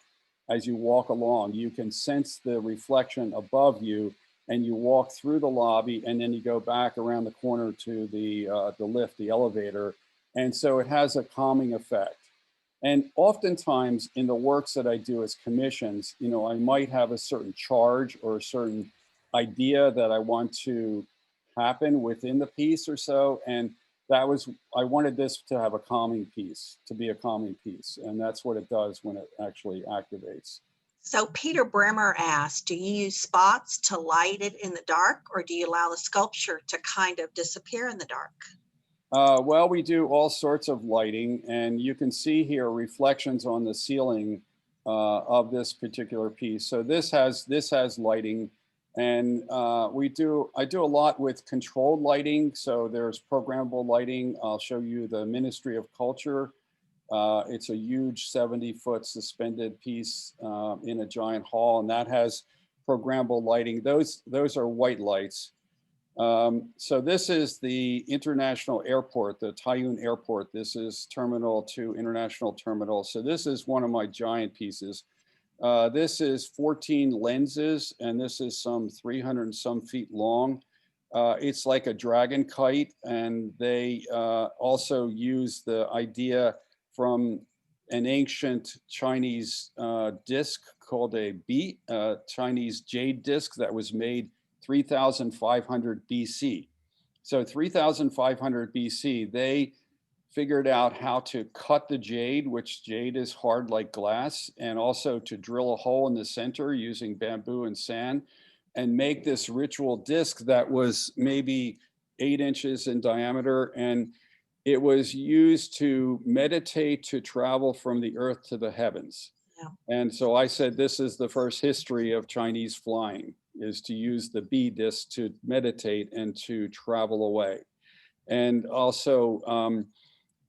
as you walk along. You can sense the reflection above you, and you walk through the lobby, and then you go back around the corner to the lift, the elevator. And so it has a calming effect. And oftentimes in the works that I do as commissions, I might have a certain charge or a certain idea that I want to happen within the piece or so. And I wanted this to have a calming piece, to be a calming piece. And that's what it does when it actually activates. So Peter Bremer asked, do you use spots to light it in the dark, or do you allow the sculpture to kind of disappear in the dark? Well, we do all sorts of lighting, and you can see here reflections on the ceiling of this particular piece. So this has lighting, and I do a lot with controlled lighting. So there's programmable lighting. I'll show you the Ministry of Culture. It's a huge 70-foot suspended piece in a giant hall, and that has programmable lighting. Those are white lights. So this is the international airport, the Taiwan airport. This is Terminal 2 International Terminal. So this is one of my giant pieces. This is 14 lenses, and this is some 300 and some feet long. It's like a dragon kite, and they also use the idea from an ancient Chinese disc called a Chinese jade disc that was made 3,500 BC. So 3,500 BC, they figured out how to cut the jade, which jade is hard like glass, and also to drill a hole in the center using bamboo and sand, and make this ritual disc that was maybe 8 inches in diameter. And it was used to meditate, to travel from the earth to the heavens. Yeah. And so I said, this is the first history of Chinese flying, is to use the bee disc to meditate and to travel away. And also,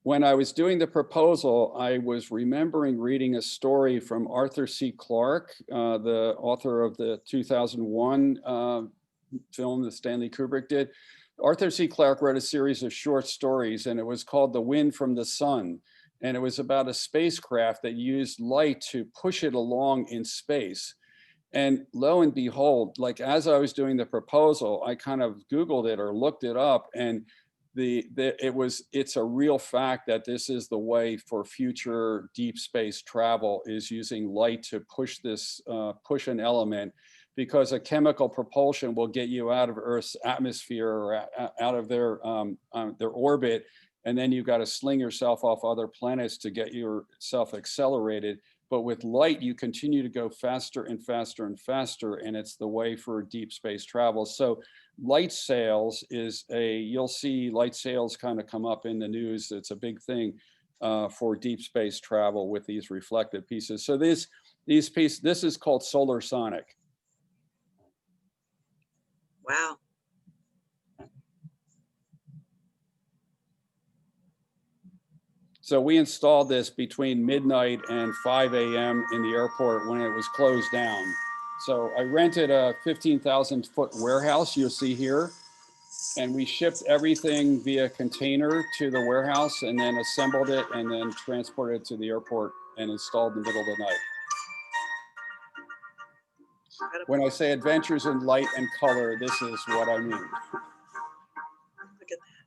when I was doing the proposal, I was remembering reading a story from Arthur C. Clarke, the author of the 2001 film that Stanley Kubrick did. Arthur C. Clarke wrote a series of short stories, and it was called The Wind from the Sun. And it was about a spacecraft that used light to push it along in space. And lo and behold, like as I was doing the proposal, I kind of Googled it or looked it up, and it's a real fact that this is the way for future deep space travel, is using light to push this, push an element, because a chemical propulsion will get you out of Earth's atmosphere or out of their orbit. And then you've got to sling yourself off other planets to get yourself accelerated. But with light, you continue to go faster and faster and faster, and it's the way for deep space travel. So light sails is you'll see light sails kind of come up in the news. It's a big thing for deep space travel with these reflective pieces. So these pieces, this is called solar sonic. Wow. So we installed this between midnight and 5 a.m. in the airport when it was closed down. So I rented a 15,000 foot warehouse you'll see here, and we shipped everything via container to the warehouse and then assembled it and then transported it to the airport and installed in the middle of the night. When I say adventures in light and color, this is what I mean. Look at that.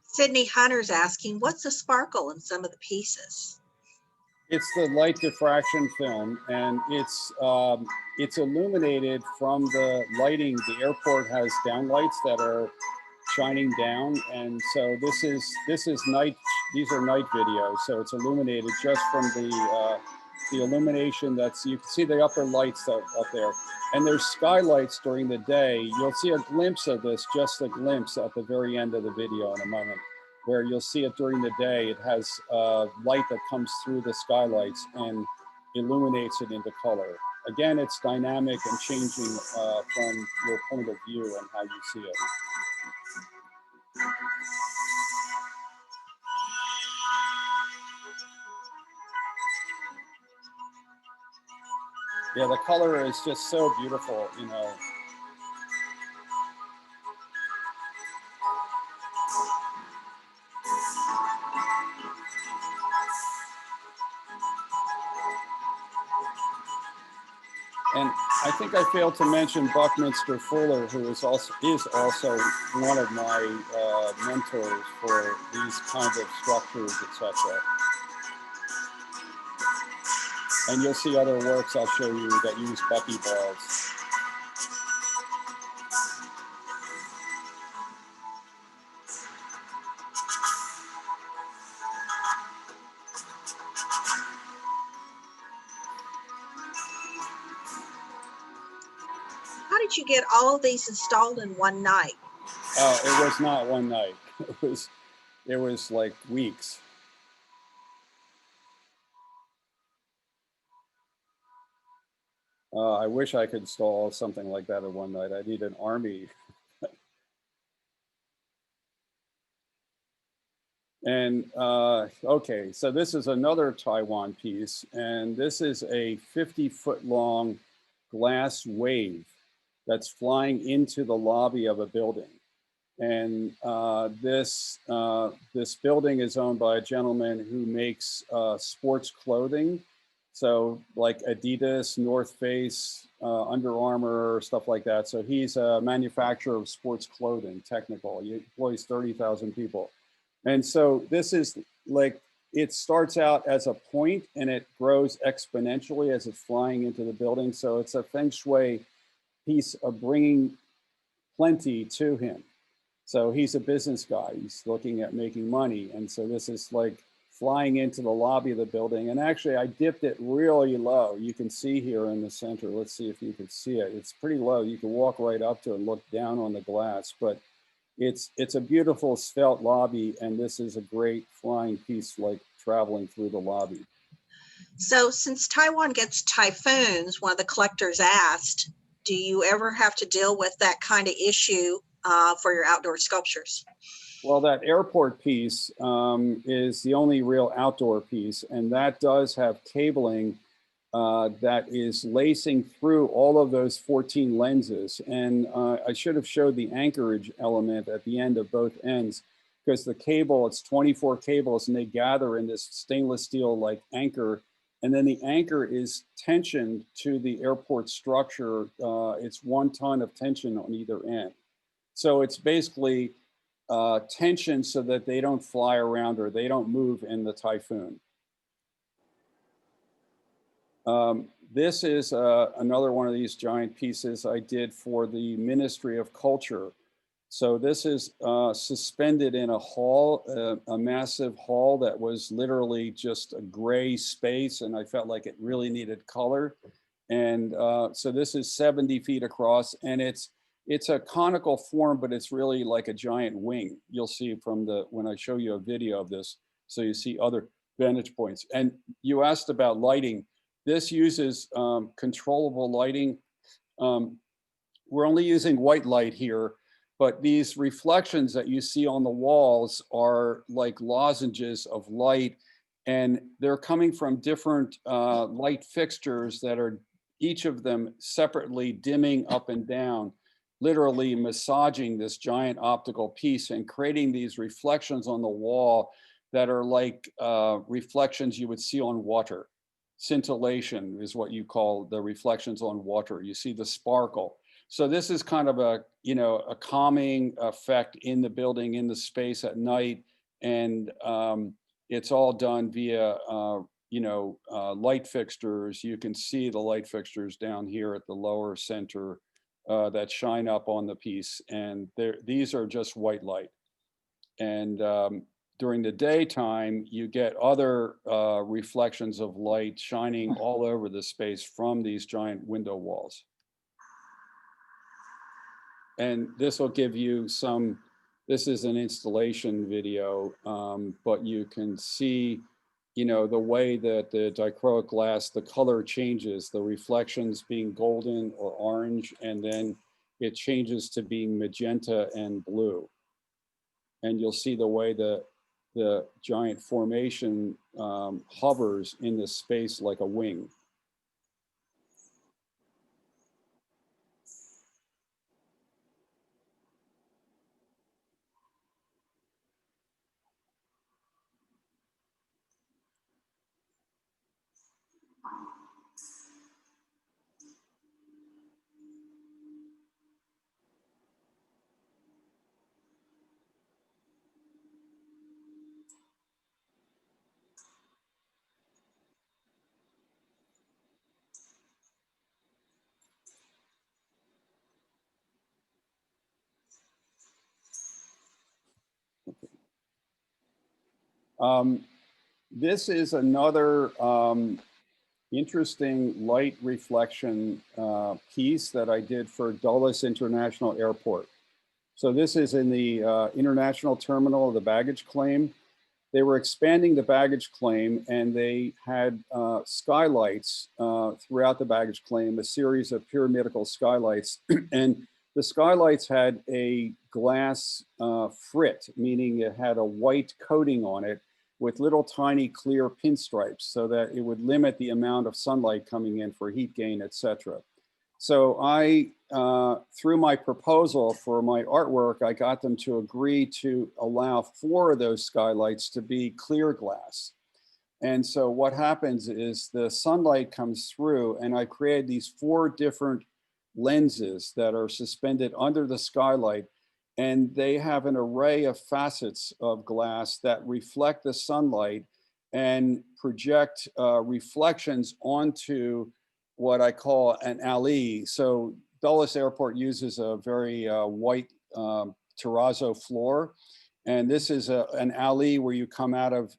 Sydney Hunter's asking, what's the sparkle in some of the pieces? It's the light diffraction film, and it's illuminated from the lighting. The airport has downlights that are shining down, and so this is these are night videos, so it's illuminated just from the illumination. That's, you can see the upper lights up there, and there's skylights during the day. You'll see a glimpse of this, just a glimpse at the very end of the video in a moment, where you'll see it during the day. It has light that comes through the skylights and illuminates it into color. Again, it's dynamic and changing from your point of view and how you see it. Yeah, the color is just so beautiful, you know. And I think I failed to mention Buckminster Fuller, who is also one of my mentors for these kinds of structures, etc. And you'll see other works I'll show you that use buckyballs. How did you get all of these installed in one night? Oh, it was not one night. It was like weeks. I wish I could install something like that in one night. I need an army. And okay, so this is another Taiwan piece, and this is a 50-foot long glass wave that's flying into the lobby of a building. And this building is owned by a gentleman who makes sports clothing. So like Adidas, North Face, Under Armour, stuff like that. So he's a manufacturer of sports clothing, technical. He employs 30,000 people. And so this is like, it starts out as a point and it grows exponentially as it's flying into the building. So it's a feng shui piece of bringing plenty to him. So he's a business guy. He's looking at making money. And so this is like flying into the lobby of the building. And actually I dipped it really low. You can see here in the center. Let's see if you can see it. It's pretty low. You can walk right up to it and look down on the glass, but it's a beautiful svelte lobby. And this is a great flying piece, like traveling through the lobby. So since Taiwan gets typhoons, one of the collectors asked, do you ever have to deal with that kind of issue for your outdoor sculptures? Well, that airport piece is the only real outdoor piece, and that does have cabling that is lacing through all of those 14 lenses. And I should have showed the anchorage element at the end of both ends, because the cable, it's 24 cables, and they gather in this stainless steel like anchor. And then the anchor is tensioned to the airport structure. It's 1 ton of tension on either end. So it's basically tension so that they don't fly around or they don't move in the typhoon. This is another one of these giant pieces I did for the Ministry of Culture. So this is suspended in a hall, a massive hall that was literally just a gray space, and I felt like it really needed color. And so this is 70 feet across, and it's a conical form, but it's really like a giant wing. You'll see from when I show you a video of this, so you see other vantage points. And you asked about lighting. This uses controllable lighting. We're only using white light here, but these reflections that you see on the walls are like lozenges of light, and they're coming from different light fixtures that are each of them separately dimming up and down, literally massaging this giant optical piece and creating these reflections on the wall that are like reflections you would see on water. Scintillation is what you call the reflections on water. You see the sparkle. So this is kind of a, you know, a calming effect in the building, in the space at night. And it's all done via, you know, light fixtures. You can see the light fixtures down here at the lower center that shine up on the piece. And these are just white light. And during the daytime, you get other reflections of light shining all over the space from these giant window walls. And this will give you some, this is an installation video, but you can see, you know, the way that the dichroic glass, the color changes, the reflections being golden or orange, and then it changes to being magenta and blue. And you'll see the way the giant formation hovers in the space like a wing. This is another interesting light reflection piece that I did for Dulles International Airport. So this is in the international terminal of the baggage claim. They were expanding the baggage claim, and they had skylights throughout the baggage claim, a series of pyramidal skylights. And the skylights had a glass frit, meaning it had a white coating on it with little tiny clear pinstripes so that it would limit the amount of sunlight coming in for heat gain, etc. So I, through my proposal for my artwork, I got them to agree to allow 4 of those skylights to be clear glass. And so what happens is the sunlight comes through, and I created these 4 different lenses that are suspended under the skylight, and they have an array of facets of glass that reflect the sunlight and project reflections onto what I call an alley. So Dulles Airport uses a very white terrazzo floor. And this is an alley where you come out of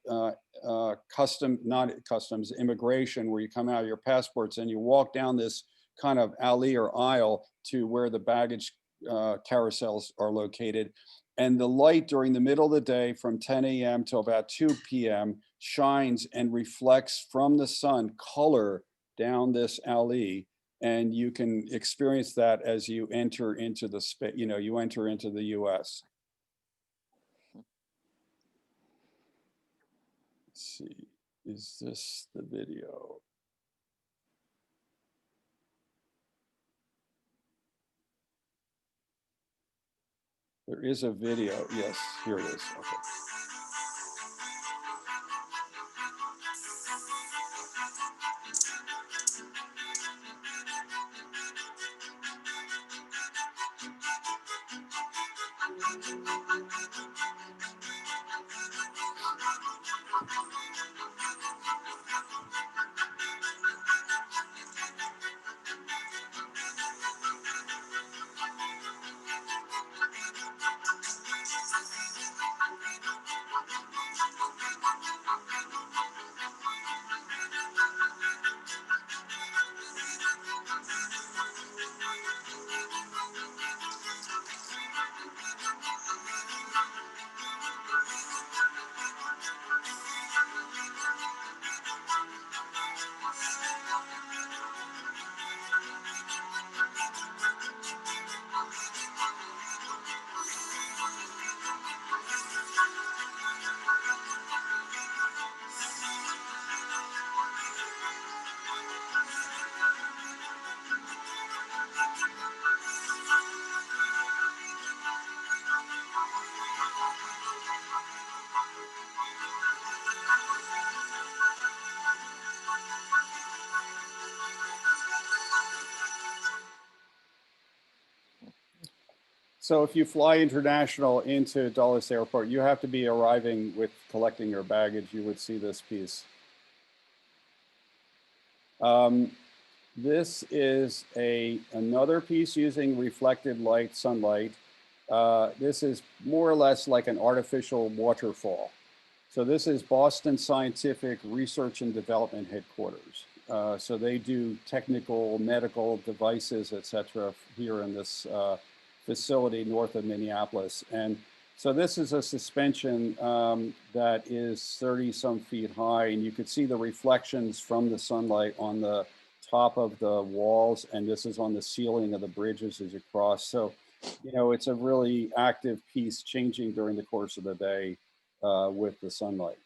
customs, immigration, where you come out of your passports and you walk down this kind of alley or aisle to where the baggage carousels are located. And the light during the middle of the day from 10 a.m. till about 2 p.m. shines and reflects from the sun color down this alley. And you can experience that as you enter into the space, you know, you enter into the US. Let's see, is this the video? There is a video, yes, here it is, okay. So if you fly international into Dulles Airport, you have to be arriving with collecting your baggage. You would see this piece. This is another piece using reflected light, sunlight. This is more or less like an artificial waterfall. So this is Boston Scientific Research and Development Headquarters. So they do technical, medical devices, et cetera, here in this facility north of Minneapolis. And so this is a suspension that is 30 some feet high, and you could see the reflections from the sunlight on the top of the walls, and this is on the ceiling of the bridges as you cross. So, you know, it's a really active piece, changing during the course of the day with the sunlight.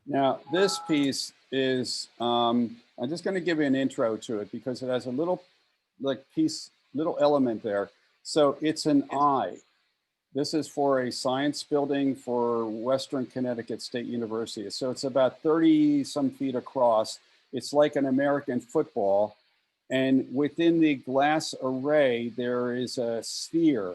Now, this piece is, I'm just going to give you an intro to it because it has a little little element there. So it's an eye. This is for a science building for Western Connecticut State University. So it's about 30 some feet across. It's like an American football. And within the glass array, there is a sphere,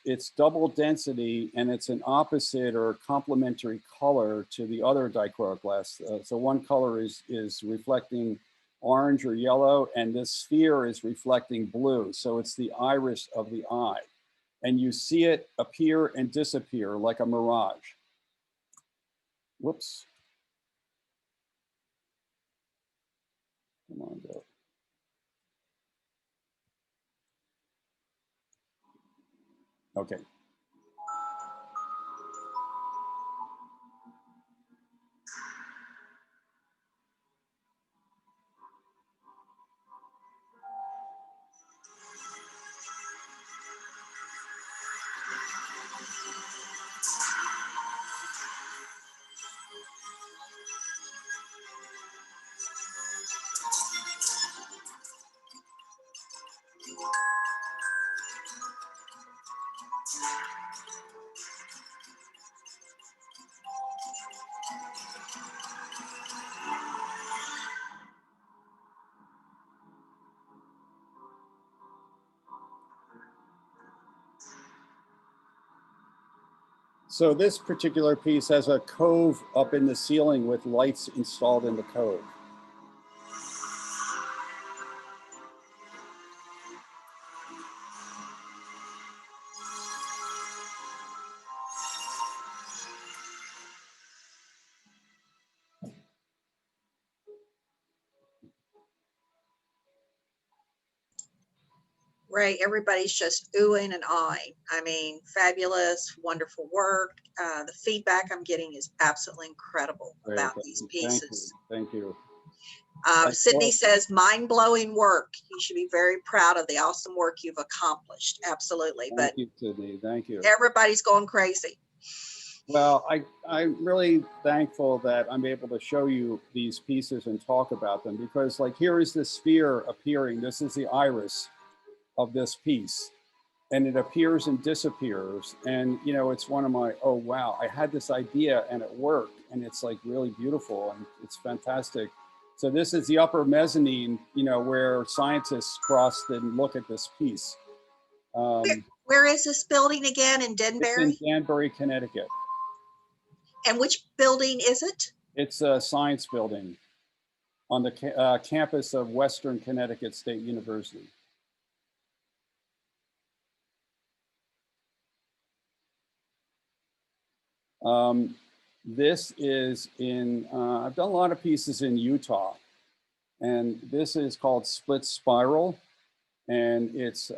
it's double density, and it's an opposite or complementary color to the other dichroic glass. So one color is reflecting orange or yellow, and this sphere is reflecting blue. So it's the iris of the eye. And you see it appear and disappear like a mirage. Whoops. Come on, go. Okay. So this particular piece has a cove up in the ceiling with lights installed in the cove. Ray, everybody's just oohing and ahhing. I mean, fabulous, wonderful work. The feedback I'm getting is absolutely incredible about these pieces. Thank you. Sydney says, mind-blowing work. You should be very proud of the awesome work you've accomplished. Absolutely. Thank you, Sydney. Thank you. Everybody's going crazy. Well, I'm really thankful that I'm able to show you these pieces and talk about them, because like here is the sphere appearing. This is the iris of this piece, and it appears and disappears. And, you know, it's one of my, oh, wow, I had this idea and it worked, and it's like really beautiful and it's fantastic. So this is the upper mezzanine, you know, where scientists cross and look at this piece. Where is this building again? In Denbury? It's in Danbury, Connecticut. And which building is it? It's a science building on the campus of Western Connecticut State University. This is in, I've done a lot of pieces in Utah, and this is called Split Spiral. And it's,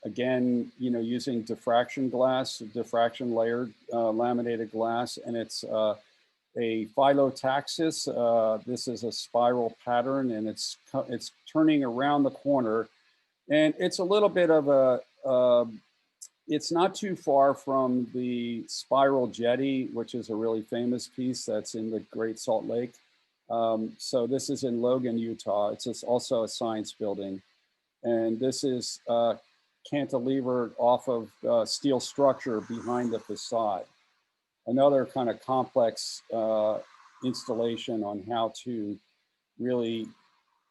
again, you know, using diffraction glass, diffraction layered laminated glass, and it's a phyllotaxis. This is a spiral pattern, and it's turning around the corner. And it's a little bit of a, it's not too far from the Spiral Jetty, which is a really famous piece that's in the Great Salt Lake. So this is in Logan, Utah. It's also a science building. And this is cantilevered off of steel structure behind the facade. Another kind of complex installation on how to really,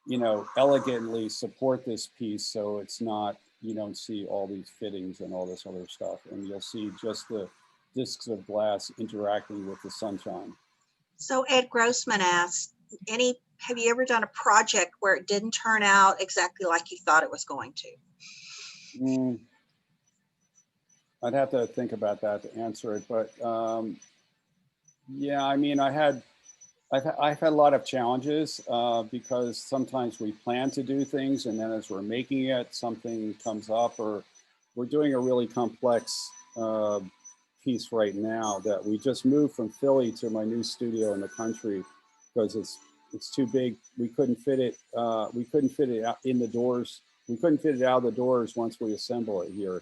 you know, elegantly support this piece so it's not, you don't see all these fittings and all this other stuff. And you'll see just the discs of glass interacting with the sunshine. So Ed Grossman asked, have you ever done a project where it didn't turn out exactly like you thought it was going to? I'd have to think about that to answer it, but yeah, I mean, I've had a lot of challenges because sometimes we plan to do things and then as we're making it, something comes up, or we're doing a really complex piece right now that we just moved from Philly to my new studio in the country because it's too big. We couldn't fit it. We couldn't fit it out in the doors. We couldn't fit it out of the doors once we assemble it here.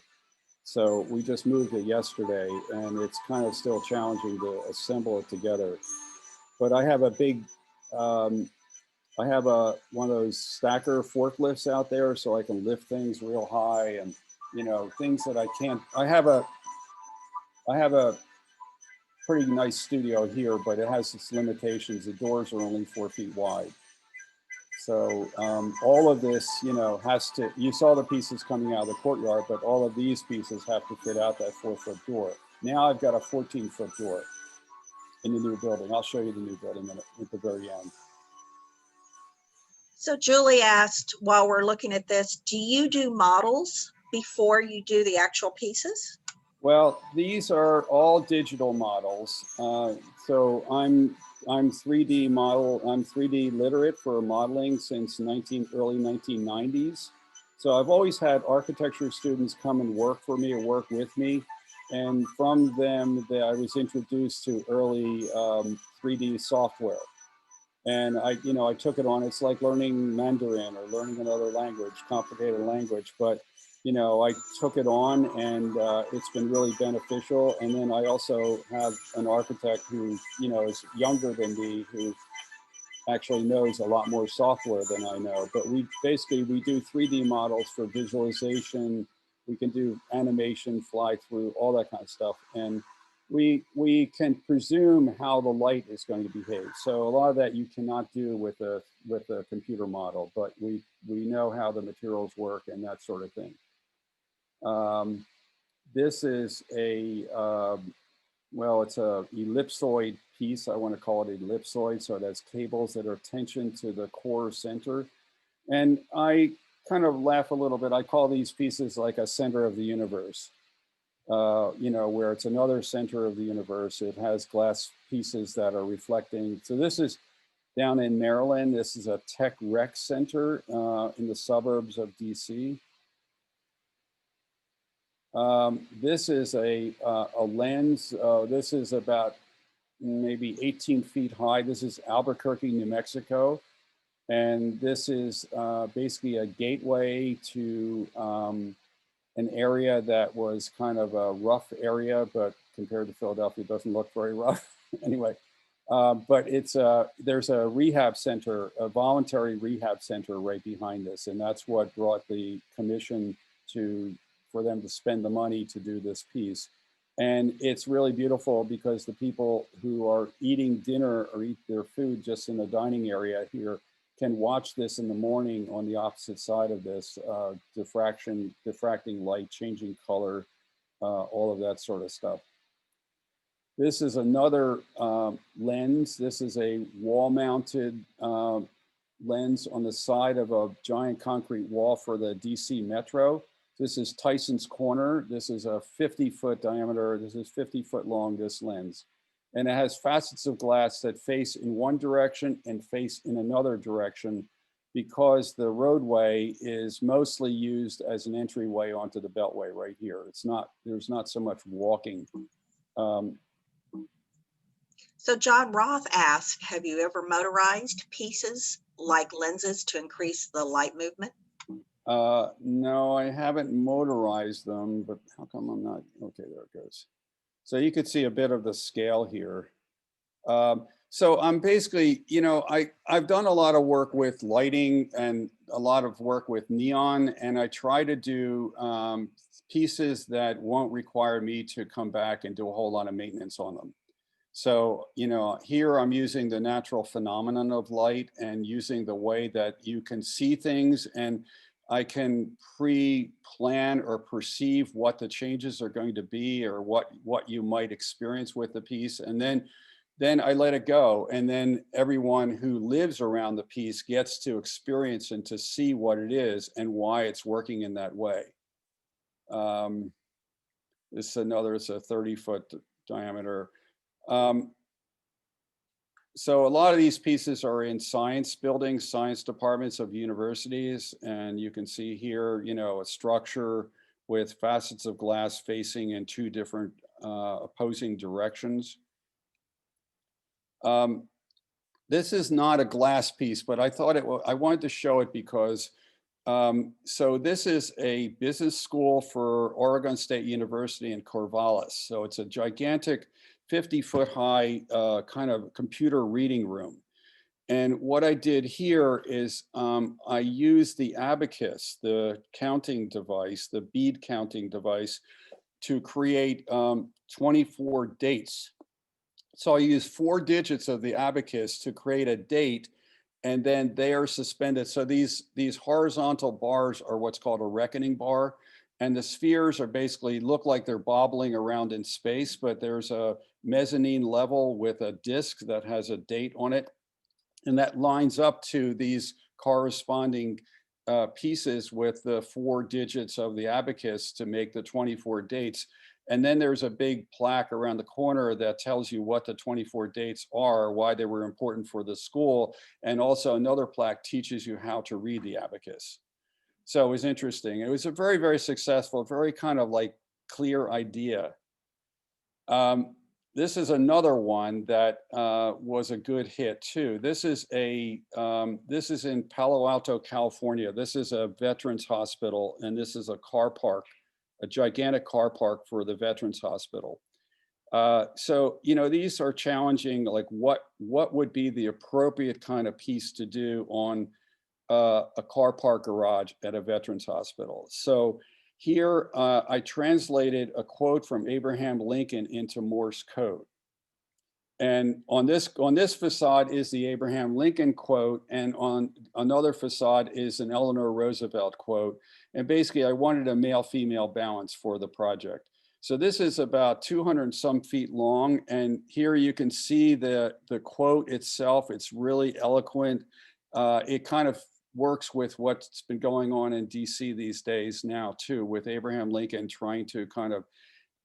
So we just moved it yesterday, and it's kind of still challenging to assemble it together. But I have a big, I have one of those stacker forklifts out there, so I can lift things real high, and things that I can't. I have a pretty nice studio here, but it has its limitations. The doors are only 4 feet wide. So all of this, has to, you saw the pieces coming out of the courtyard, but all of these pieces have to fit out that 4-foot door. Now I've got a 14-foot door in the new building. I'll show you the new building at the very end. So Julie asked, while we're looking at this, do you do models before you do the actual pieces? Well, these are all digital models. So I'm 3D model. I'm 3D literate for modeling since early 1990s. So I've always had architecture students come and work for me or work with me, and from them, I was introduced to early 3D software. And I took it on. It's like learning Mandarin or learning another language, complicated language. But I took it on, and it's been really beneficial. And then I also have an architect who, is younger than me, who actually knows a lot more software than I know. But we do 3D models for visualization. We can do animation, fly through, all that kind of stuff. And we can presume how the light is going to behave. So a lot of that you cannot do with a computer model, but we know how the materials work and that sort of thing. This is well, it's a ellipsoid piece. I want to call it ellipsoid. So it has cables that are tensioned to the core center. And I kind of laugh a little bit. I call these pieces like a center of the universe. Where it's another center of the universe. It has glass pieces that are reflecting. So this is down in Maryland. This is a tech rec center in the suburbs of DC. This is a lens. This is about maybe 18 feet high. This is Albuquerque, New Mexico. And this is basically a gateway to an area that was kind of a rough area, but compared to Philadelphia, it doesn't look very rough. Anyway, but there's a rehab center, a voluntary rehab center right behind this. And that's what brought the commission for them to spend the money to do this piece. And it's really beautiful because the people who are eating dinner or eat their food just in the dining area here can watch this in the morning on the opposite side of this, diffracting light, changing color, all of that sort of stuff. This is another lens. This is a wall-mounted lens on the side of a giant concrete wall for the DC Metro. This is Tyson's Corner. This is a 50-foot diameter. This is 50-foot long, this lens. And it has facets of glass that face in one direction and face in another direction because the roadway is mostly used as an entryway onto the Beltway right here. There's not so much walking. So John Roth asked, have you ever motorized pieces like lenses to increase the light movement? No, I haven't motorized them, but how come I'm not? Okay, there it goes. So you could see a bit of the scale here. So I'm basically, I've done a lot of work with lighting and a lot of work with neon, and I try to do pieces that won't require me to come back and do a whole lot of maintenance on them. So, here I'm using the natural phenomenon of light and using the way that you can see things, and I can pre-plan or perceive what the changes are going to be or what you might experience with the piece. And then I let it go. And then everyone who lives around the piece gets to experience and to see what it is and why it's working in that way. This is another, it's a 30-foot diameter. So a lot of these pieces are in science buildings, science departments of universities. And you can see here, you know, a structure with facets of glass facing in two different opposing directions. This is not a glass piece, but I thought I wanted to show it because so this is a business school for Oregon State University in Corvallis. So it's a gigantic 50-foot high kind of computer reading room. And what I did here is I used the abacus, the counting device, the bead counting device, to create 24 dates. So I used 4 digits of the abacus to create a date, and then they are suspended. So these horizontal bars are what's called a reckoning bar, and the spheres are basically look like they're bobbling around in space, but there's a mezzanine level with a disc that has a date on it, and that lines up to these corresponding pieces with the 4 digits of the abacus to make the 24 dates. And then there's a big plaque around the corner that tells you what the 24 dates are, why they were important for the school. And also another plaque teaches you how to read the abacus. So it was interesting. It was a very, very successful, very kind of like clear idea. This is another one that was a good hit too. This is in Palo Alto, California. This is a veterans hospital, and this is a car park, a gigantic car park for the Veterans Hospital. So, you know, these are challenging, like what would be the appropriate kind of piece to do on a car park garage at a Veterans Hospital. So here I translated a quote from Abraham Lincoln into Morse code. And on this facade is the Abraham Lincoln quote, and on another facade is an Eleanor Roosevelt quote. And basically, I wanted a male-female balance for the project. So this is about 200 and some feet long, and here you can see the quote itself. It's really eloquent. It kind of works with what's been going on in DC these days now too, with Abraham Lincoln trying to kind of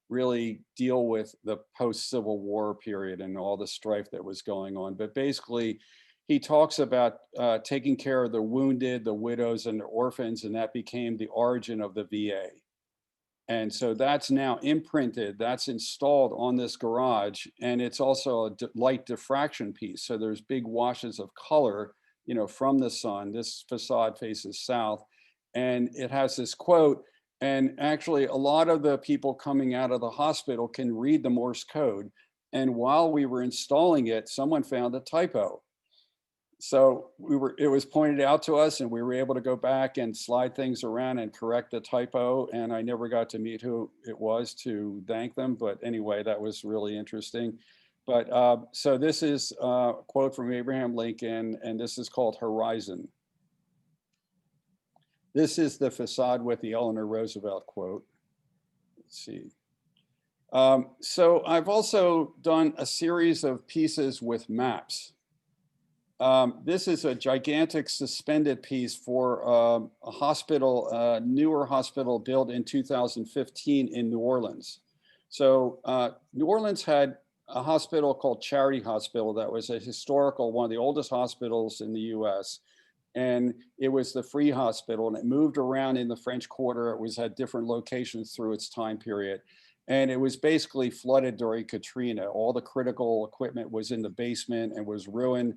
really deal with the post-Civil War period and all the strife that was going on. But basically, he talks about taking care of the wounded, the widows, and the orphans, and that became the origin of the VA. And so that's now imprinted, that's installed on this garage, and it's also a light diffraction piece. So there's big washes of color, you know, from the sun. This facade faces south, and it has this quote. And actually, a lot of the people coming out of the hospital can read the Morse code. And while we were installing it, someone found a typo. So it was pointed out to us, and we were able to go back and slide things around and correct the typo. And I never got to meet who it was to thank them. But anyway, that was really interesting. But so this is a quote from Abraham Lincoln, and this is called Horizon. This is the facade with the Eleanor Roosevelt quote. Let's see. So I've also done a series of pieces with maps. This is a gigantic suspended piece for a hospital, newer hospital built in 2015 in New Orleans. So New Orleans had a hospital called Charity Hospital that was a historical, one of the oldest hospitals in the US. And it was the free hospital, and it moved around in the French Quarter. It was at different locations through its time period. And it was basically flooded during Katrina. All the critical equipment was in the basement and was ruined.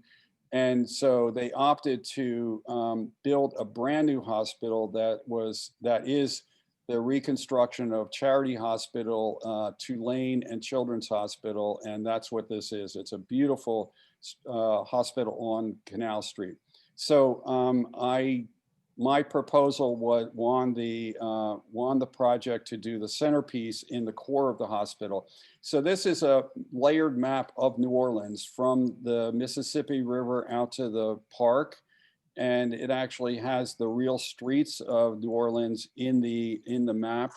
And so they opted to build a brand new hospital that is the reconstruction of Charity Hospital, Tulane, and Children's Hospital. And that's what this is. It's a beautiful hospital on Canal Street. So my proposal won the project to do the centerpiece in the core of the hospital. So this is a layered map of New Orleans from the Mississippi River out to the park, and it actually has the real streets of New Orleans in the map.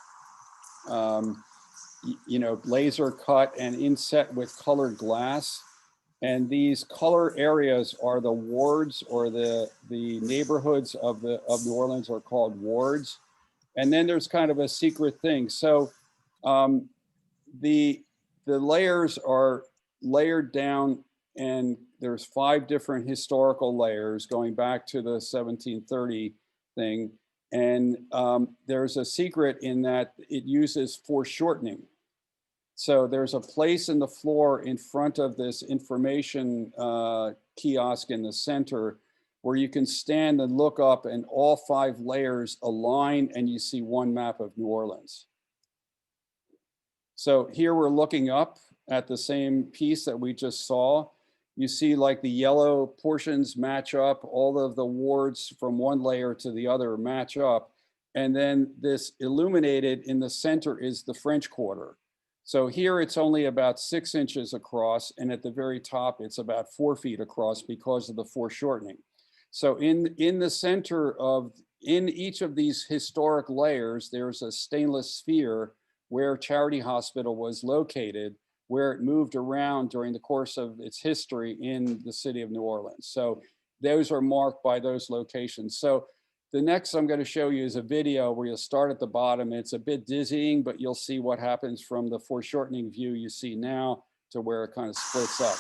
You know, laser cut and inset with colored glass. And these color areas are the wards, or the neighborhoods of New Orleans are called wards. And then there's kind of a secret thing. So Um, the layers are layered down, and there's 5 different historical layers going back to the 1730 thing. And there's a secret in that it uses foreshortening. So there's a place in the floor in front of this information kiosk in the center where you can stand and look up, and all 5 layers align and you see one map of New Orleans. So here we're looking up at the same piece that we just saw. You see like the yellow portions match up, all of the wards from one layer to the other match up. And then this illuminated in the center is the French Quarter. So here it's only about 6 inches across, and at the very top it's about 4 feet across because of the foreshortening. So in the center of, in each of these historic layers, there's a stainless sphere where Charity Hospital was located, where it moved around during the course of its history in the city of New Orleans. So those are marked by those locations. So the next I'm going to show you is a video where you'll start at the bottom. It's a bit dizzying, but you'll see what happens from the foreshortening view you see now to where it kind of splits up.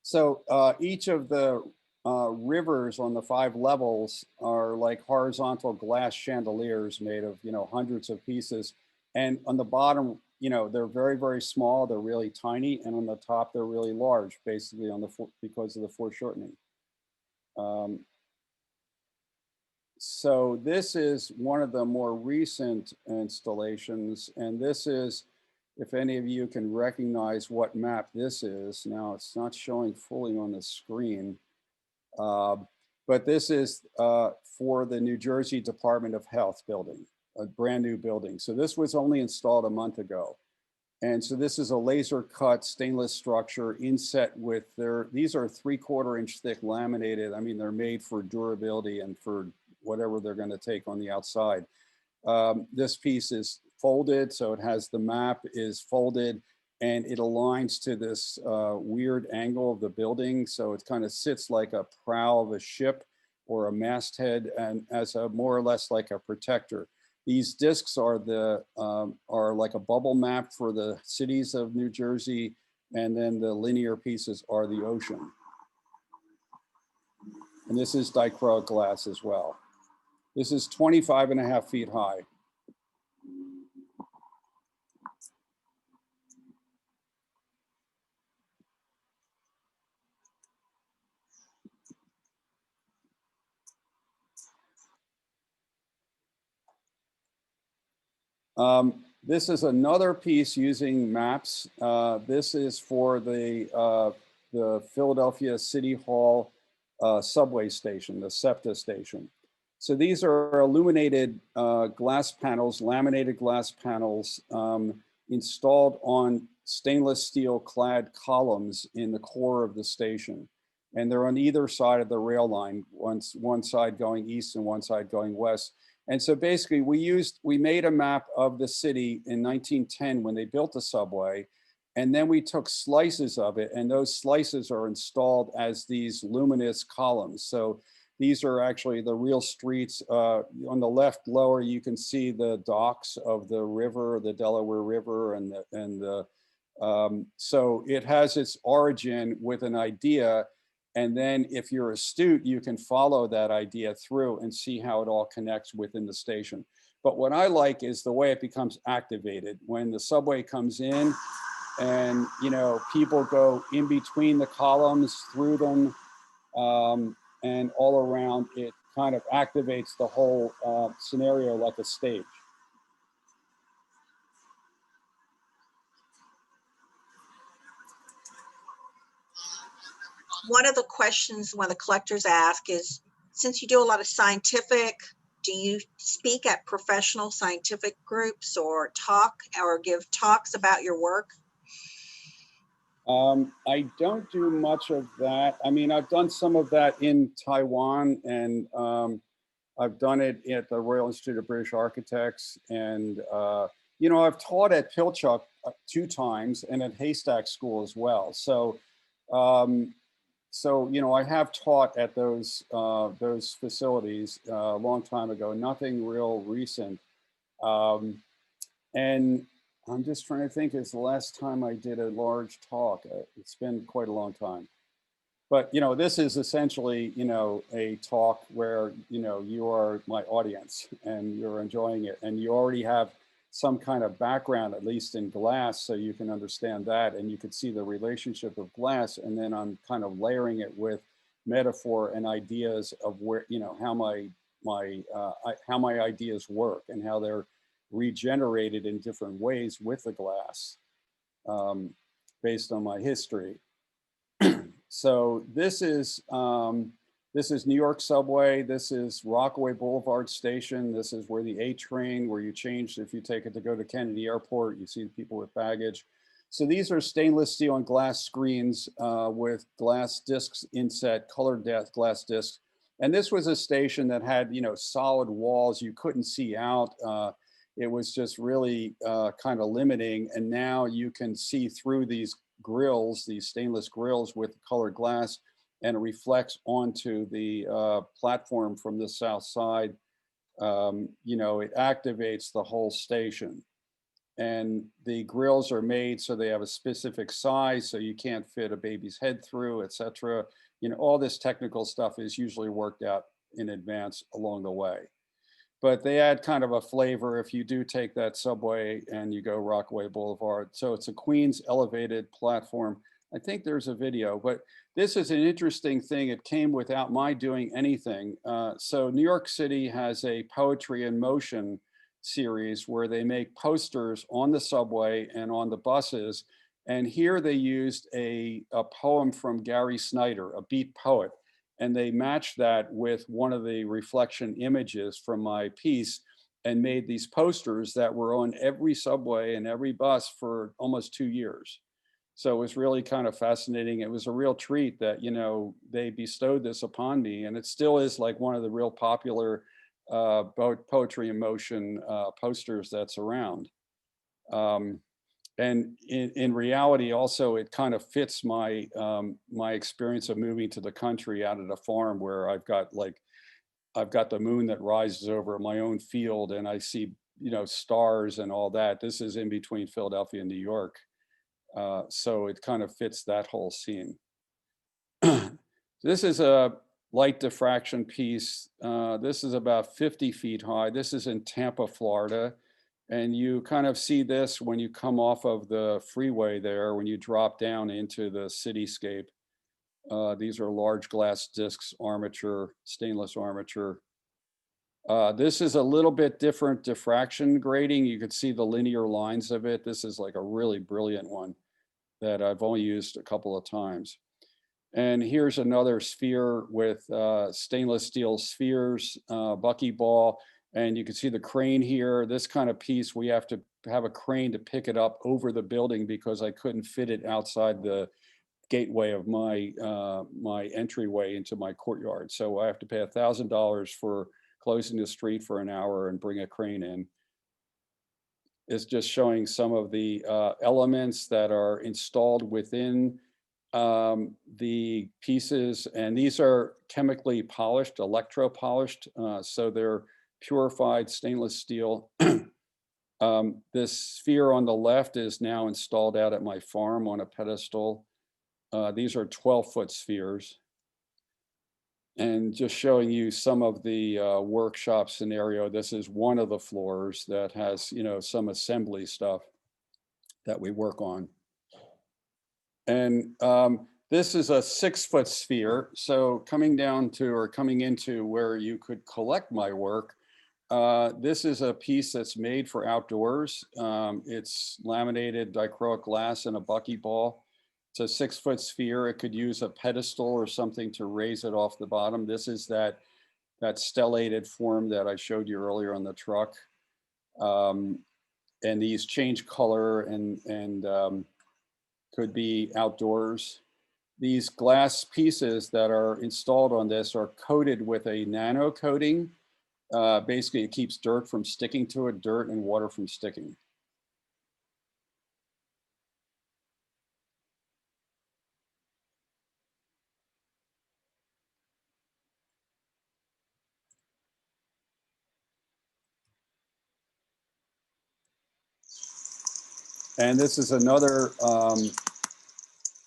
So each of the rivers on the 5 levels are like horizontal glass chandeliers made of, hundreds of pieces. And on the bottom, they're very, very small. They're really tiny. And on the top, they're really large, basically because of the foreshortening. So this is one of the more recent installations. And this is, if any of you can recognize what map this is. Now it's not showing fully on the screen, but this is for the New Jersey Department of Health building, a brand new building. So this was only installed a month ago. And so this is a laser cut stainless structure inset with these are 3/4 inch thick laminated. I mean, they're made for durability and for whatever they're going to take on the outside. This piece is folded, so it has the map is folded, and it aligns to this weird angle of the building. So it kind of sits like a prow of a ship or a masthead, and as a more or less like a protector. These discs are are like a bubble map for the cities of New Jersey, and then the linear pieces are the ocean. And this is dichroic glass as well. This is 25.5 feet high. This is another piece using maps. This is for the Philadelphia City Hall subway station, the SEPTA station. So these are illuminated glass panels, laminated glass panels installed on stainless steel clad columns in the core of the station. And they're on either side of the rail line, one side going east and one side going west. And so basically we made a map of the city in 1910 when they built the subway. And then we took slices of it, and those slices are installed as these luminous columns. So these are actually the real streets. On the left lower, you can see the docks of the river, the Delaware River, so it has its origin with an idea. And then if you're astute, you can follow that idea through and see how it all connects within the station. But what I like is the way it becomes activated. When the subway comes in and, people go in between the columns, through them, and all around, it kind of activates the whole scenario like a stage. one of the questions one of the collectors ask is, since you do a lot of scientific, do you speak at professional scientific groups or give talks about your work? I don't do much of that. I mean, I've done some of that in Taiwan, and I've done it at the Royal Institute of British Architects, and you know, I've taught at Pilchuck 2 times and at Haystack School as well. So, so you know, I have taught at those facilities a long time ago. Nothing real recent, and I'm just trying to think. It's the last time I did a large talk. It's been quite a long time. But, you know, this is essentially, you know, a talk where, you know, you are my audience and you're enjoying it. And you already have some kind of background, at least in glass, so you can understand that. And you could see the relationship of glass. And then I'm kind of layering it with metaphor and ideas of where, you know, how my ideas work and how they're regenerated in different ways with the glass, based on my history. So this is New York subway. This is Rockaway Boulevard Station. This is where the A train, where you change, if you take it to go to Kennedy Airport, you see people with baggage. So these are stainless steel and glass screens with glass discs inset, colored glass discs. And this was a station that had, you know, solid walls. You couldn't see out. It was just really kind of limiting. And now you can see through these grills, these stainless grills with colored glass, and it reflects onto the platform from the south side. You know, it activates the whole station. And the grills are made so they have a specific size, so you can't fit a baby's head through, etc. You know, all this technical stuff is usually worked out in advance along the way. But they add kind of a flavor if you do take that subway and you go Rockaway Boulevard. So it's a Queens elevated platform. I think there's a video, but this is an interesting thing. It came without my doing anything. So New York City has a Poetry in Motion series where they make posters on the subway and on the buses. And here they used a poem from Gary Snyder, a beat poet. And they matched that with one of the reflection images from my piece and made these posters that were on every subway and every bus for almost 2 years. So it was really kind of fascinating. It was a real treat that, you know, they bestowed this upon me, and it still is like one of the real popular Poetry in Motion posters that's around. And in reality, also, it kind of fits my my experience of moving to the country out at a farm where I've got the moon that rises over my own field, and I see, you know, stars and all that. This is in between Philadelphia and New York, so it kind of fits that whole scene. This is a light diffraction piece. This is about 50 feet high. This is in Tampa, Florida. And you kind of see this when you come off of the freeway there, when you drop down into the cityscape. These are large glass discs, armature, stainless armature. This is a little bit different diffraction grading. You could see the linear lines of it. This is like a really brilliant one that I've only used a couple of times. And here's another sphere with stainless steel spheres, buckyball. And you can see the crane here. This kind of piece, we have to have a crane to pick it up over the building because I couldn't fit it outside the gateway of my my entryway into my courtyard. So I have to pay $1,000 for closing the street for an hour and bring a crane in. It's just showing some of the elements that are installed within the pieces. And these are chemically polished, electro-polished, so they're purified stainless steel. This sphere on the left is now installed out at my farm on a pedestal. These are 12-foot spheres. And just showing you some of the workshop scenario. This is one of the floors that has, you know, some assembly stuff that we work on. And this is a 6-foot sphere. So coming down to, or coming into where you could collect my work, this is a piece that's made for outdoors. It's laminated dichroic glass in a buckyball. It's a 6-foot sphere. It could use a pedestal or something to raise it off the bottom. This is that stellated form that I showed you earlier on the truck. And these change color and could be outdoors. These glass pieces that are installed on this are coated with a nano coating. Basically, it keeps dirt from sticking to it, dirt and water from sticking. And this is another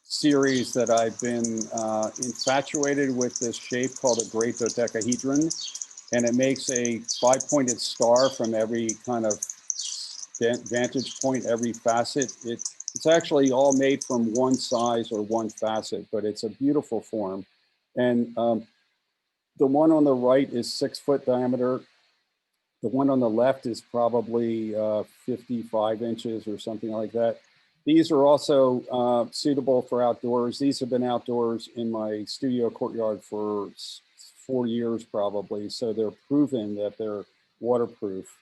series that I've been infatuated with, this shape called a great dodecahedron. And it makes a 5-pointed star from every kind of vantage point, every facet. It's actually all made from one size or one facet, but it's a beautiful form. And the one on the right is 6-foot diameter. The one on the left is probably 55 inches or something like that. These are also suitable for outdoors. These have been outdoors in my studio courtyard for 4 years probably. So they're proven that they're waterproof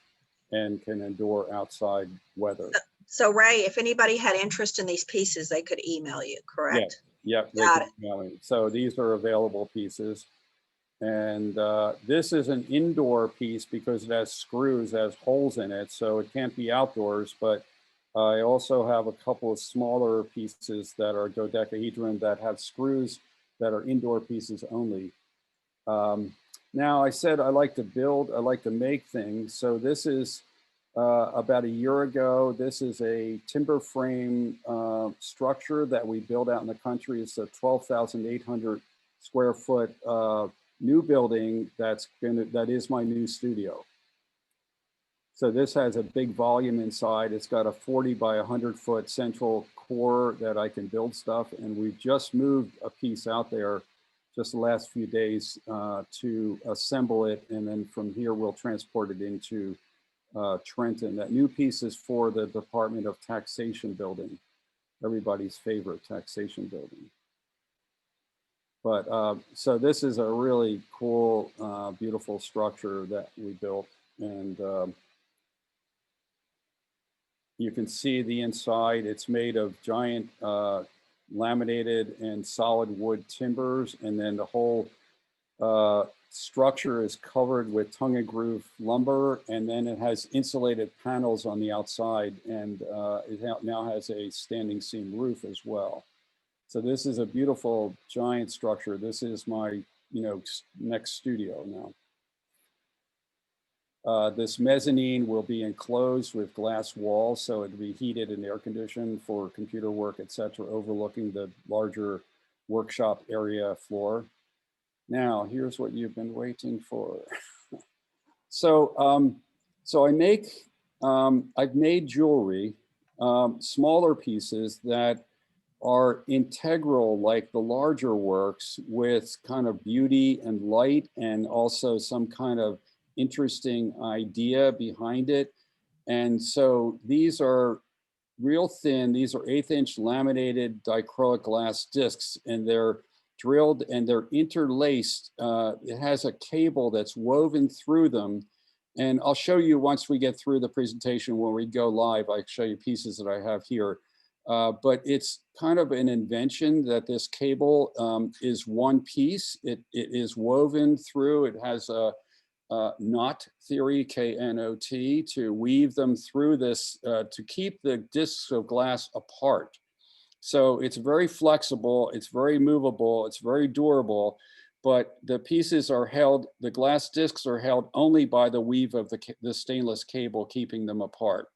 and can endure outside weather. So Ray, if anybody had interest in these pieces, they could email you, correct? Yeah, Got it. So these are available pieces. And this is an indoor piece because it has screws, has holes in it, so it can't be outdoors. But I also have a couple of smaller pieces that are dodecahedron that have screws that are indoor pieces only. Now, I said I like to build, I like to make things. So this is about a year ago. This is a timber frame structure that we built out in the country. It's a 12,800 square foot new building that is my new studio. So this has a big volume inside. It's got a 40 by 100 foot central core that I can build stuff. And we've just moved a piece out there just the last few days to assemble it. And then from here, we'll transport it into Trenton. That new piece is for the Department of Taxation building, everybody's favorite taxation building. But so this is a really cool, beautiful structure that we built. And you can see the inside. It's made of giant laminated and solid wood timbers. And then the whole structure is covered with tongue and groove lumber. And then it has insulated panels on the outside. And it now has a standing seam roof as well. So this is a beautiful giant structure. This is my, next studio now. This mezzanine will be enclosed with glass walls, so it'll be heated and air conditioned for computer work, etc., overlooking the larger workshop area floor. Now, here's what you've been waiting for. So I make, I've made jewelry, smaller pieces that are integral, like the larger works, with kind of beauty and light and also some kind of interesting idea behind it. And so these are real thin. These are 1/8 inch laminated dichroic glass discs, and they're drilled and they're interlaced. It has a cable that's woven through them. And I'll show you once we get through the presentation, when we go live, I show you pieces that I have here. But it's kind of an invention that this cable is one piece. It is woven through. It has a knot theory, K-N-O-T, to weave them through this to keep the discs of glass apart. So it's very flexible. It's very movable. It's very durable. But the pieces are held, the glass discs are held only by the weave of the stainless cable, keeping them apart.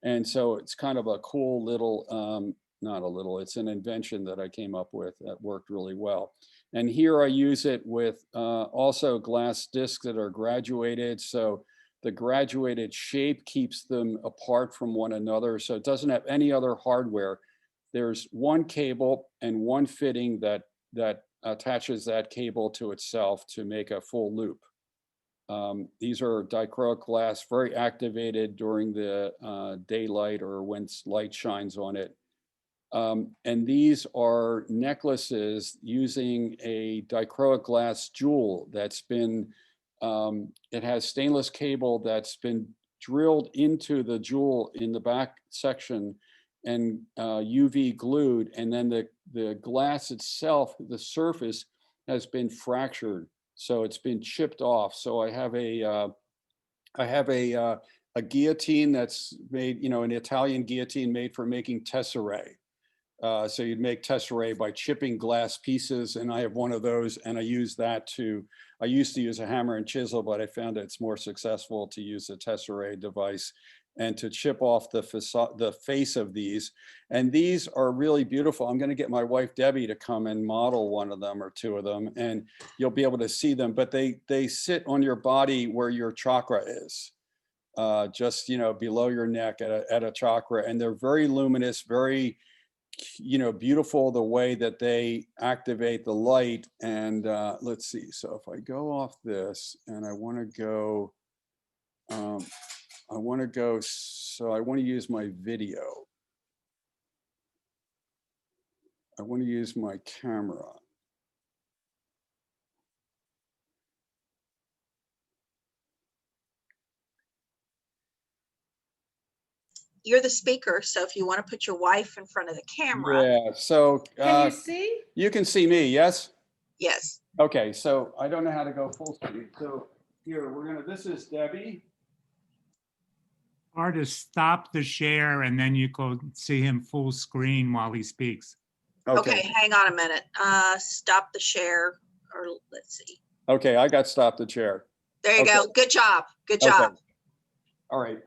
And so it's kind of a cool little, not a little, it's an invention that I came up with that worked really well. And here I use it with also glass discs that are graduated. So the graduated shape keeps them apart from one another. So it doesn't have any other hardware. There's one cable and one fitting that attaches that cable to itself to make a full loop. These are dichroic glass, very activated during the daylight or when light shines on it. And these are necklaces using a dichroic glass jewel that's been, it has stainless cable that's been drilled into the jewel in the back section and UV glued, and then the glass itself, the surface has been fractured, so it's been chipped off. So I have a guillotine that's made, you know, an Italian guillotine made for making tesserae. So you'd make tesserae by chipping glass pieces, and I have one of those, and I use that I used to use a hammer and chisel, but I found it's more successful to use a tesserae device and to chip off the face of these. And these are really beautiful. I'm going to get my wife Debbie to come and model one of them or two of them, and you'll be able to see them. But they sit on your body where your chakra is, just, you know, below your neck at a chakra, and they're very luminous, very, you know, beautiful the way that they activate the light. And let's see, so if I go off this and I want to go, so I want to use my video. I want to use my camera. You're the speaker, so if you want to put your wife in front of the camera. Yeah, so Can you see? you can see me, yes? Yes. Okay, so I don't know how to go full screen. So here, this is Debbie. Or to stop the share and then you can see him full screen while he speaks. Okay, hang on a minute. Stop the share, or let's see. Okay, I got stop the chair. There you go. Good job. Good Okay. job. All right.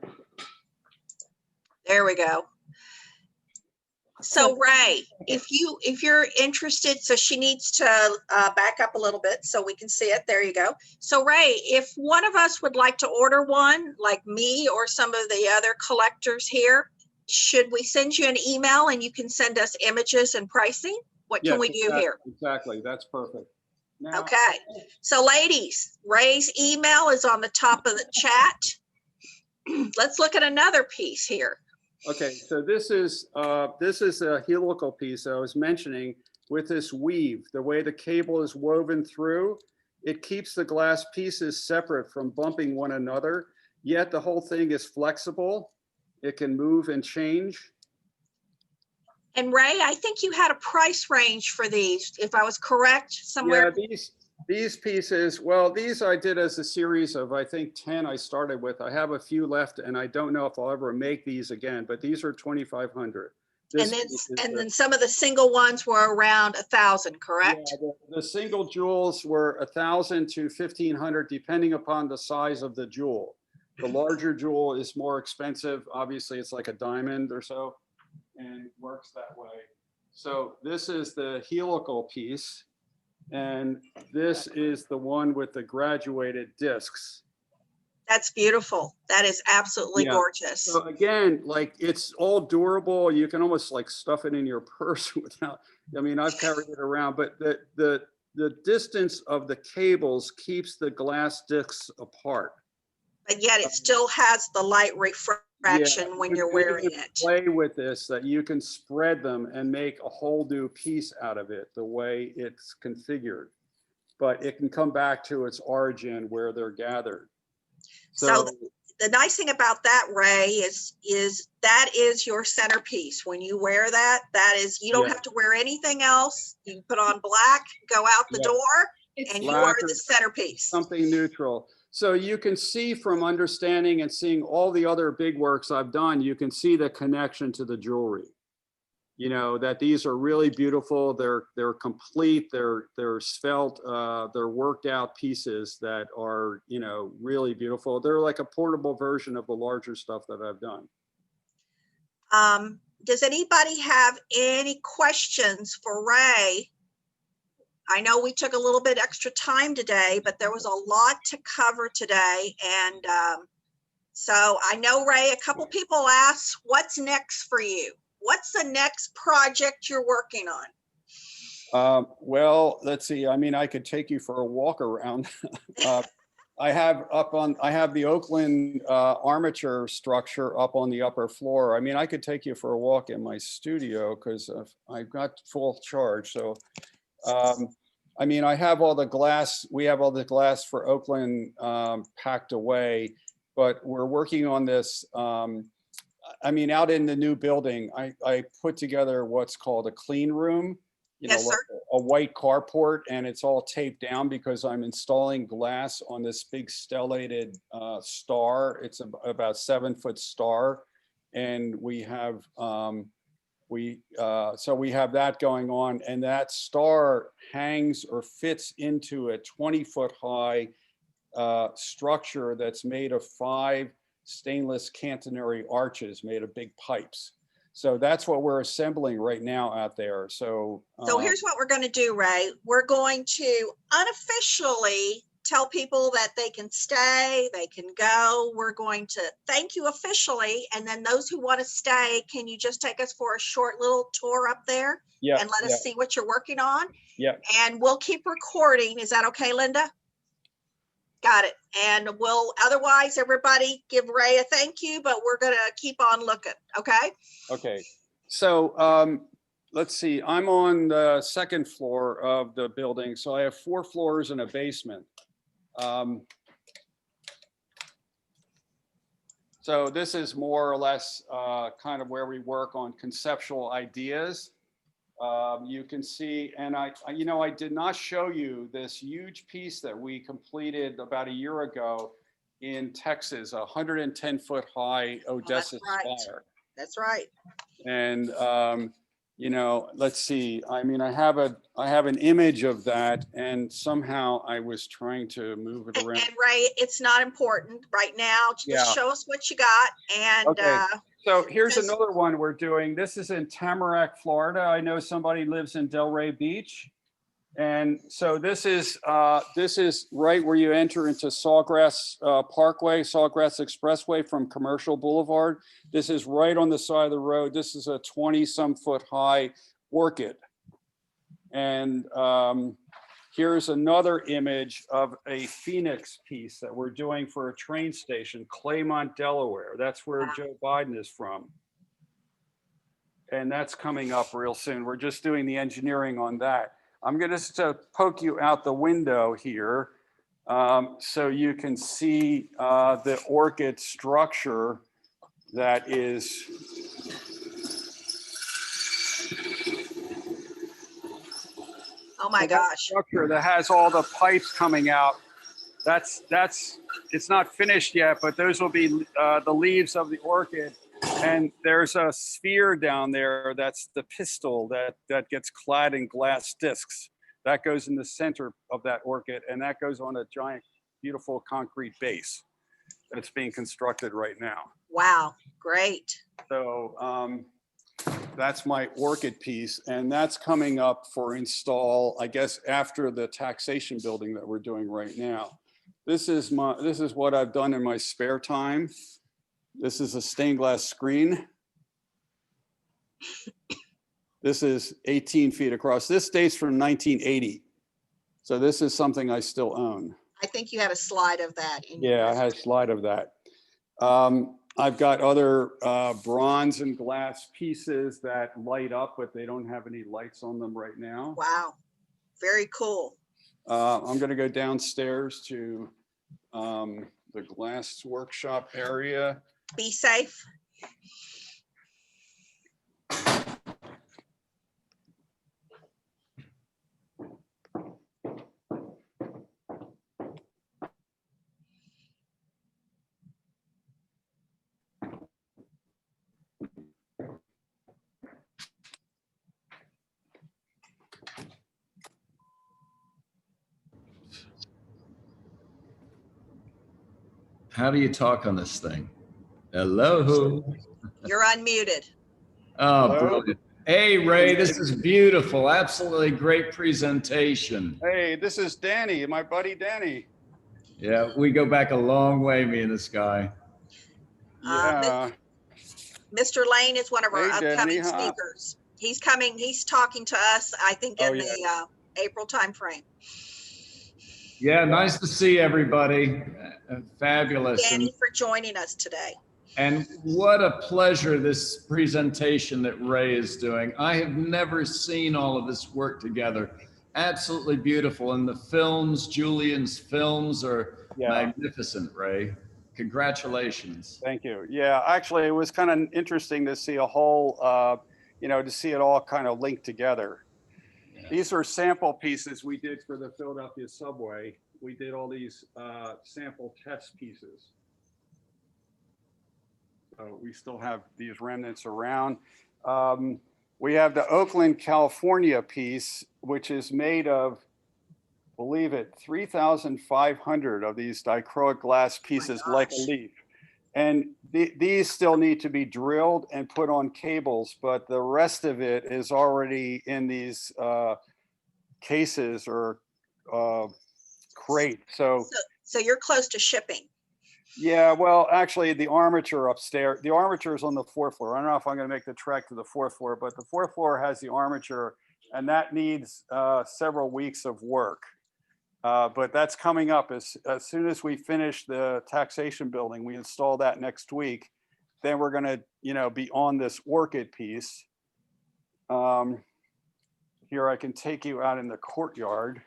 There we go. So Ray, if you're interested, so she needs to back up a little bit so we can see it. There you go. So Ray, if one of us would like to order one, like me or some of the other collectors here, should we send you an email and you can send us images and pricing? What can we do here? Exactly. That's perfect. Now, Okay. So ladies, Ray's email is on the top of the chat. Let's look at another piece here. okay, so this is a helical piece I was mentioning with this weave. The way the cable is woven through, it keeps the glass pieces separate from bumping one another, yet the whole thing is flexible. It can move and change. And Ray, I think you had a price range for these, if I was correct, somewhere. Yeah, these pieces, well, these I did as a series of, I think 10 I started with. I have a few left and I don't know if I'll ever make these again, but these are 2,500. And then some of the single ones were around 1,000, correct? Yeah, the single jewels were 1,000 to 1,500, depending upon the size of the jewel. The larger jewel is more expensive. Obviously, it's like a diamond or so, and works that way. So this is the helical piece, and this is the one with the graduated discs. That's beautiful. That is absolutely gorgeous. So again, like, it's all durable. You can almost like stuff it in your purse without, I mean, I've carried it around, but the distance of the cables keeps the glass discs apart. But yet it still has the light refraction when you're wearing it. Play with this, that you can spread them and make a whole new piece out of it the way it's configured. But it can come back to its origin where they're gathered. So the nice thing about that, Ray, is that is your centerpiece. When you wear that, that is, you don't have to wear anything else. You put on black, go out the door, and you are the centerpiece. Something neutral. So you can see from understanding and seeing all the other big works I've done, you can see the connection to the jewelry. You know, that these are really beautiful. They're complete. They're svelte. They're worked out pieces that are, you know, really beautiful. They're like a portable version of the larger stuff that I've done. Does anybody have any questions for Ray? I know we took a little bit extra time today, but there was a lot to cover today. And so I know, Ray, a couple people asked, what's next for you? What's the next project you're working on? Well, let's see. I mean, I could take you for a walk around. I have the Oakland armature structure up on the upper floor. I mean, I could take you for a walk in my studio because I've got full charge. So, I mean, I have all the glass. We have all the glass for Oakland packed away, but we're working on this. I mean, out in the new building, I put together what's called a clean room. Yes, Like sir. a white carport, and it's all taped down because I'm installing glass on this big stellated star. It's about 7-foot star, and we have so we have that going on, and that star hangs or fits into a 20-foot high structure that's made of 5 stainless catenary arches made of big pipes. So that's what we're assembling right now out there. So Here's what we're going to do, Ray. We're going to unofficially tell people that they can stay, they can go. We're going to thank you officially. And then those who want to stay, can you just take us for a short little tour up there? Yeah, and let us see what you're working on? Yeah. And we'll keep recording. Is that okay, Linda? Got it. And we'll otherwise everybody give Ray a thank you, but we're going to keep on looking. Okay. Okay. So let's see. I'm on the 2nd floor of the building. So I have 4 floors and a basement. So this is more or less kind of where we work on conceptual ideas. You can see, and I did not show you this huge piece that we completed about a year ago in Texas, a 110-foot high Odessa spire. That's right. And let's see. I mean, I have an image of that, and somehow I was trying to move it around. And Ray, it's not important right now. Just show us what you got. And okay. So here's another one we're doing. This is in Tamarack, Florida. I know somebody lives in Delray Beach. And so this is right where you enter into Sawgrass Parkway, Sawgrass Expressway from Commercial Boulevard. This is right on the side of the road. This is a 20-some foot high orchid. And here's another image of a Phoenix piece that we're doing for a train station, Claymont, Delaware. That's where Joe Biden is from. And that's coming up real soon. We're just doing the engineering on that. I'm going to poke you out the window here so you can see the orchid structure that is. Oh my gosh. Structure that has all the pipes coming out. It's not finished yet, but those will be the leaves of the orchid. And there's a sphere down there that's the pistil that gets clad in glass discs. That goes in the center of that orchid, and that goes on a giant, beautiful concrete base that's being constructed right now. Wow, great. So that's my orchid piece, and that's coming up for install, I guess, after the taxation building that we're doing right now. This is what I've done in my spare time. This is a stained glass screen. This is 18 feet across. This dates from 1980. So this is something I still own. I think you had a slide of that. Yeah, I had a slide of that. I've got other bronze and glass pieces that light up, but they don't have any lights on them right now. Wow, very cool. I'm going to go downstairs to the glass workshop area. Be safe. How do you talk on this thing? Hello. You're unmuted. Oh, brilliant. Hey, Ray, this is beautiful. Absolutely great presentation. Hey, this is Danny, my buddy Danny. Yeah, we go back a long way, me and this guy. Yeah. Mr. Lane is one of our upcoming speakers. He's coming, he's talking to us, I think, in the April timeframe. Yeah, nice to see everybody. Fabulous. Danny, for joining us today. And what a pleasure this presentation that Ray is doing. I have never seen all of this work together. Absolutely beautiful. And the films, Julian's films are magnificent, Ray. Congratulations. Thank you. Yeah, actually, it was kind of interesting to see a whole, to see it all kind of linked together. Yeah. These are sample pieces we did for the Philadelphia subway. We did all these sample test pieces. So we still have these remnants around. We have the Oakland, California piece, which is made of, believe it, 3,500 of these dichroic glass pieces like a leaf. And these still need to be drilled and put on cables, but the rest of it is already in these cases or crate. So you're close to shipping. Yeah, well, actually, the armature upstairs, the armature is on the 4th floor. I don't know if I'm going to make the trek to the 4th floor, but the 4th floor has the armature, and that needs several weeks of work. But that's coming up as soon as we finish the taxation building. We install that next week. Then we're going to, be on this orchid piece. Here, I can take you out in the courtyard.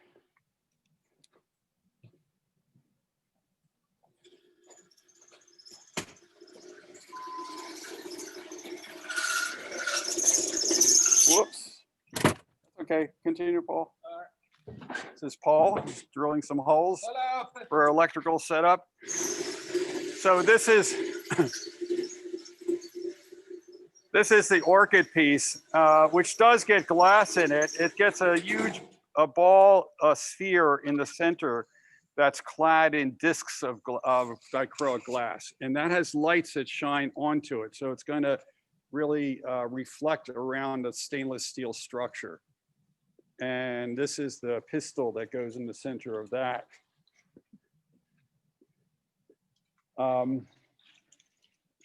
Whoops. Okay, continue, Paul. This is Paul drilling some holes for electrical setup. So this is the orchid piece, which does get glass in it. It gets a huge sphere in the center that's clad in discs of dichroic glass, and that has lights that shine onto it. So it's going to really reflect around a stainless steel structure. And this is the pistol that goes in the center of that.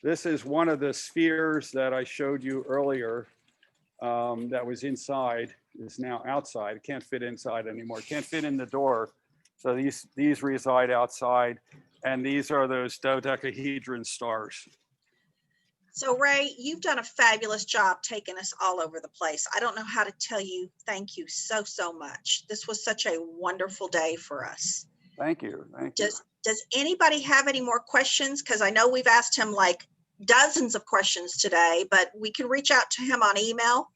This is one of the spheres that I showed you earlier that was inside, is now outside. It can't fit inside anymore. It can't fit in the door. So these reside outside. And these are those dodecahedron stars. So Ray, you've done a fabulous job taking us all over the place. I don't know how to tell you thank you so much. This was such a wonderful day for us. Thank you. Thank you. Does anybody have any more questions? Because I know we've asked him like dozens of questions today, but we can reach out to him on email.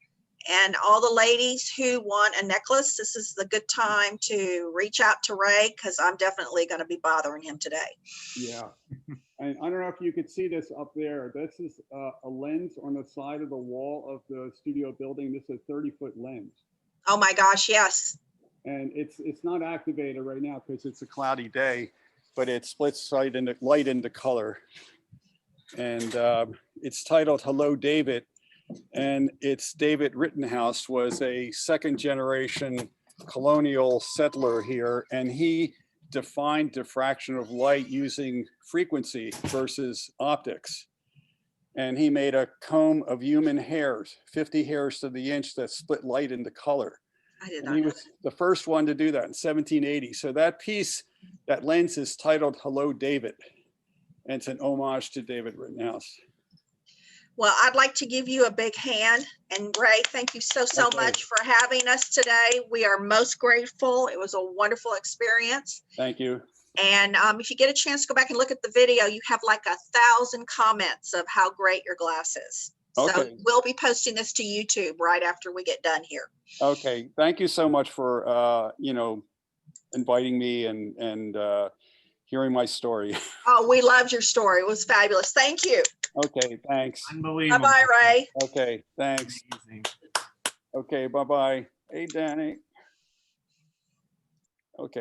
And all the ladies who want a necklace, this is the good time to reach out to Ray, because I'm definitely going to be bothering him today. Yeah. And I don't know if you could see this up there. This is a lens on the side of the wall of the studio building. This is a 30-foot lens. Oh my gosh, yes. And it's not activated right now because it's a cloudy day, but it splits light into color. And it's titled Hello, David. And it's David Rittenhouse was a 2nd generation colonial settler here, and he defined diffraction of light using frequency versus optics. And he made a comb of human hairs, 50 hairs to the inch, that split light into color. I did not And he know was the first one to do that in 1780. So that piece, that lens is titled Hello, David. And it's an homage to David Rittenhouse. Well, I'd like to give you a big hand. And Ray, thank you so much for having us today. We are most grateful. It was a wonderful experience. Thank you. And if you get a chance to go back and look at the video, you have like 1,000 comments of how great your glass is. Okay. So we'll be posting this to YouTube right after we get done here. Okay. Thank you so much for, inviting me and hearing my story. Oh, we loved your story. It was fabulous. Thank you. Okay, thanks. Unbelievable. Bye-bye, Ray. Okay, thanks. Amazing. Okay, bye-bye. Hey, Danny.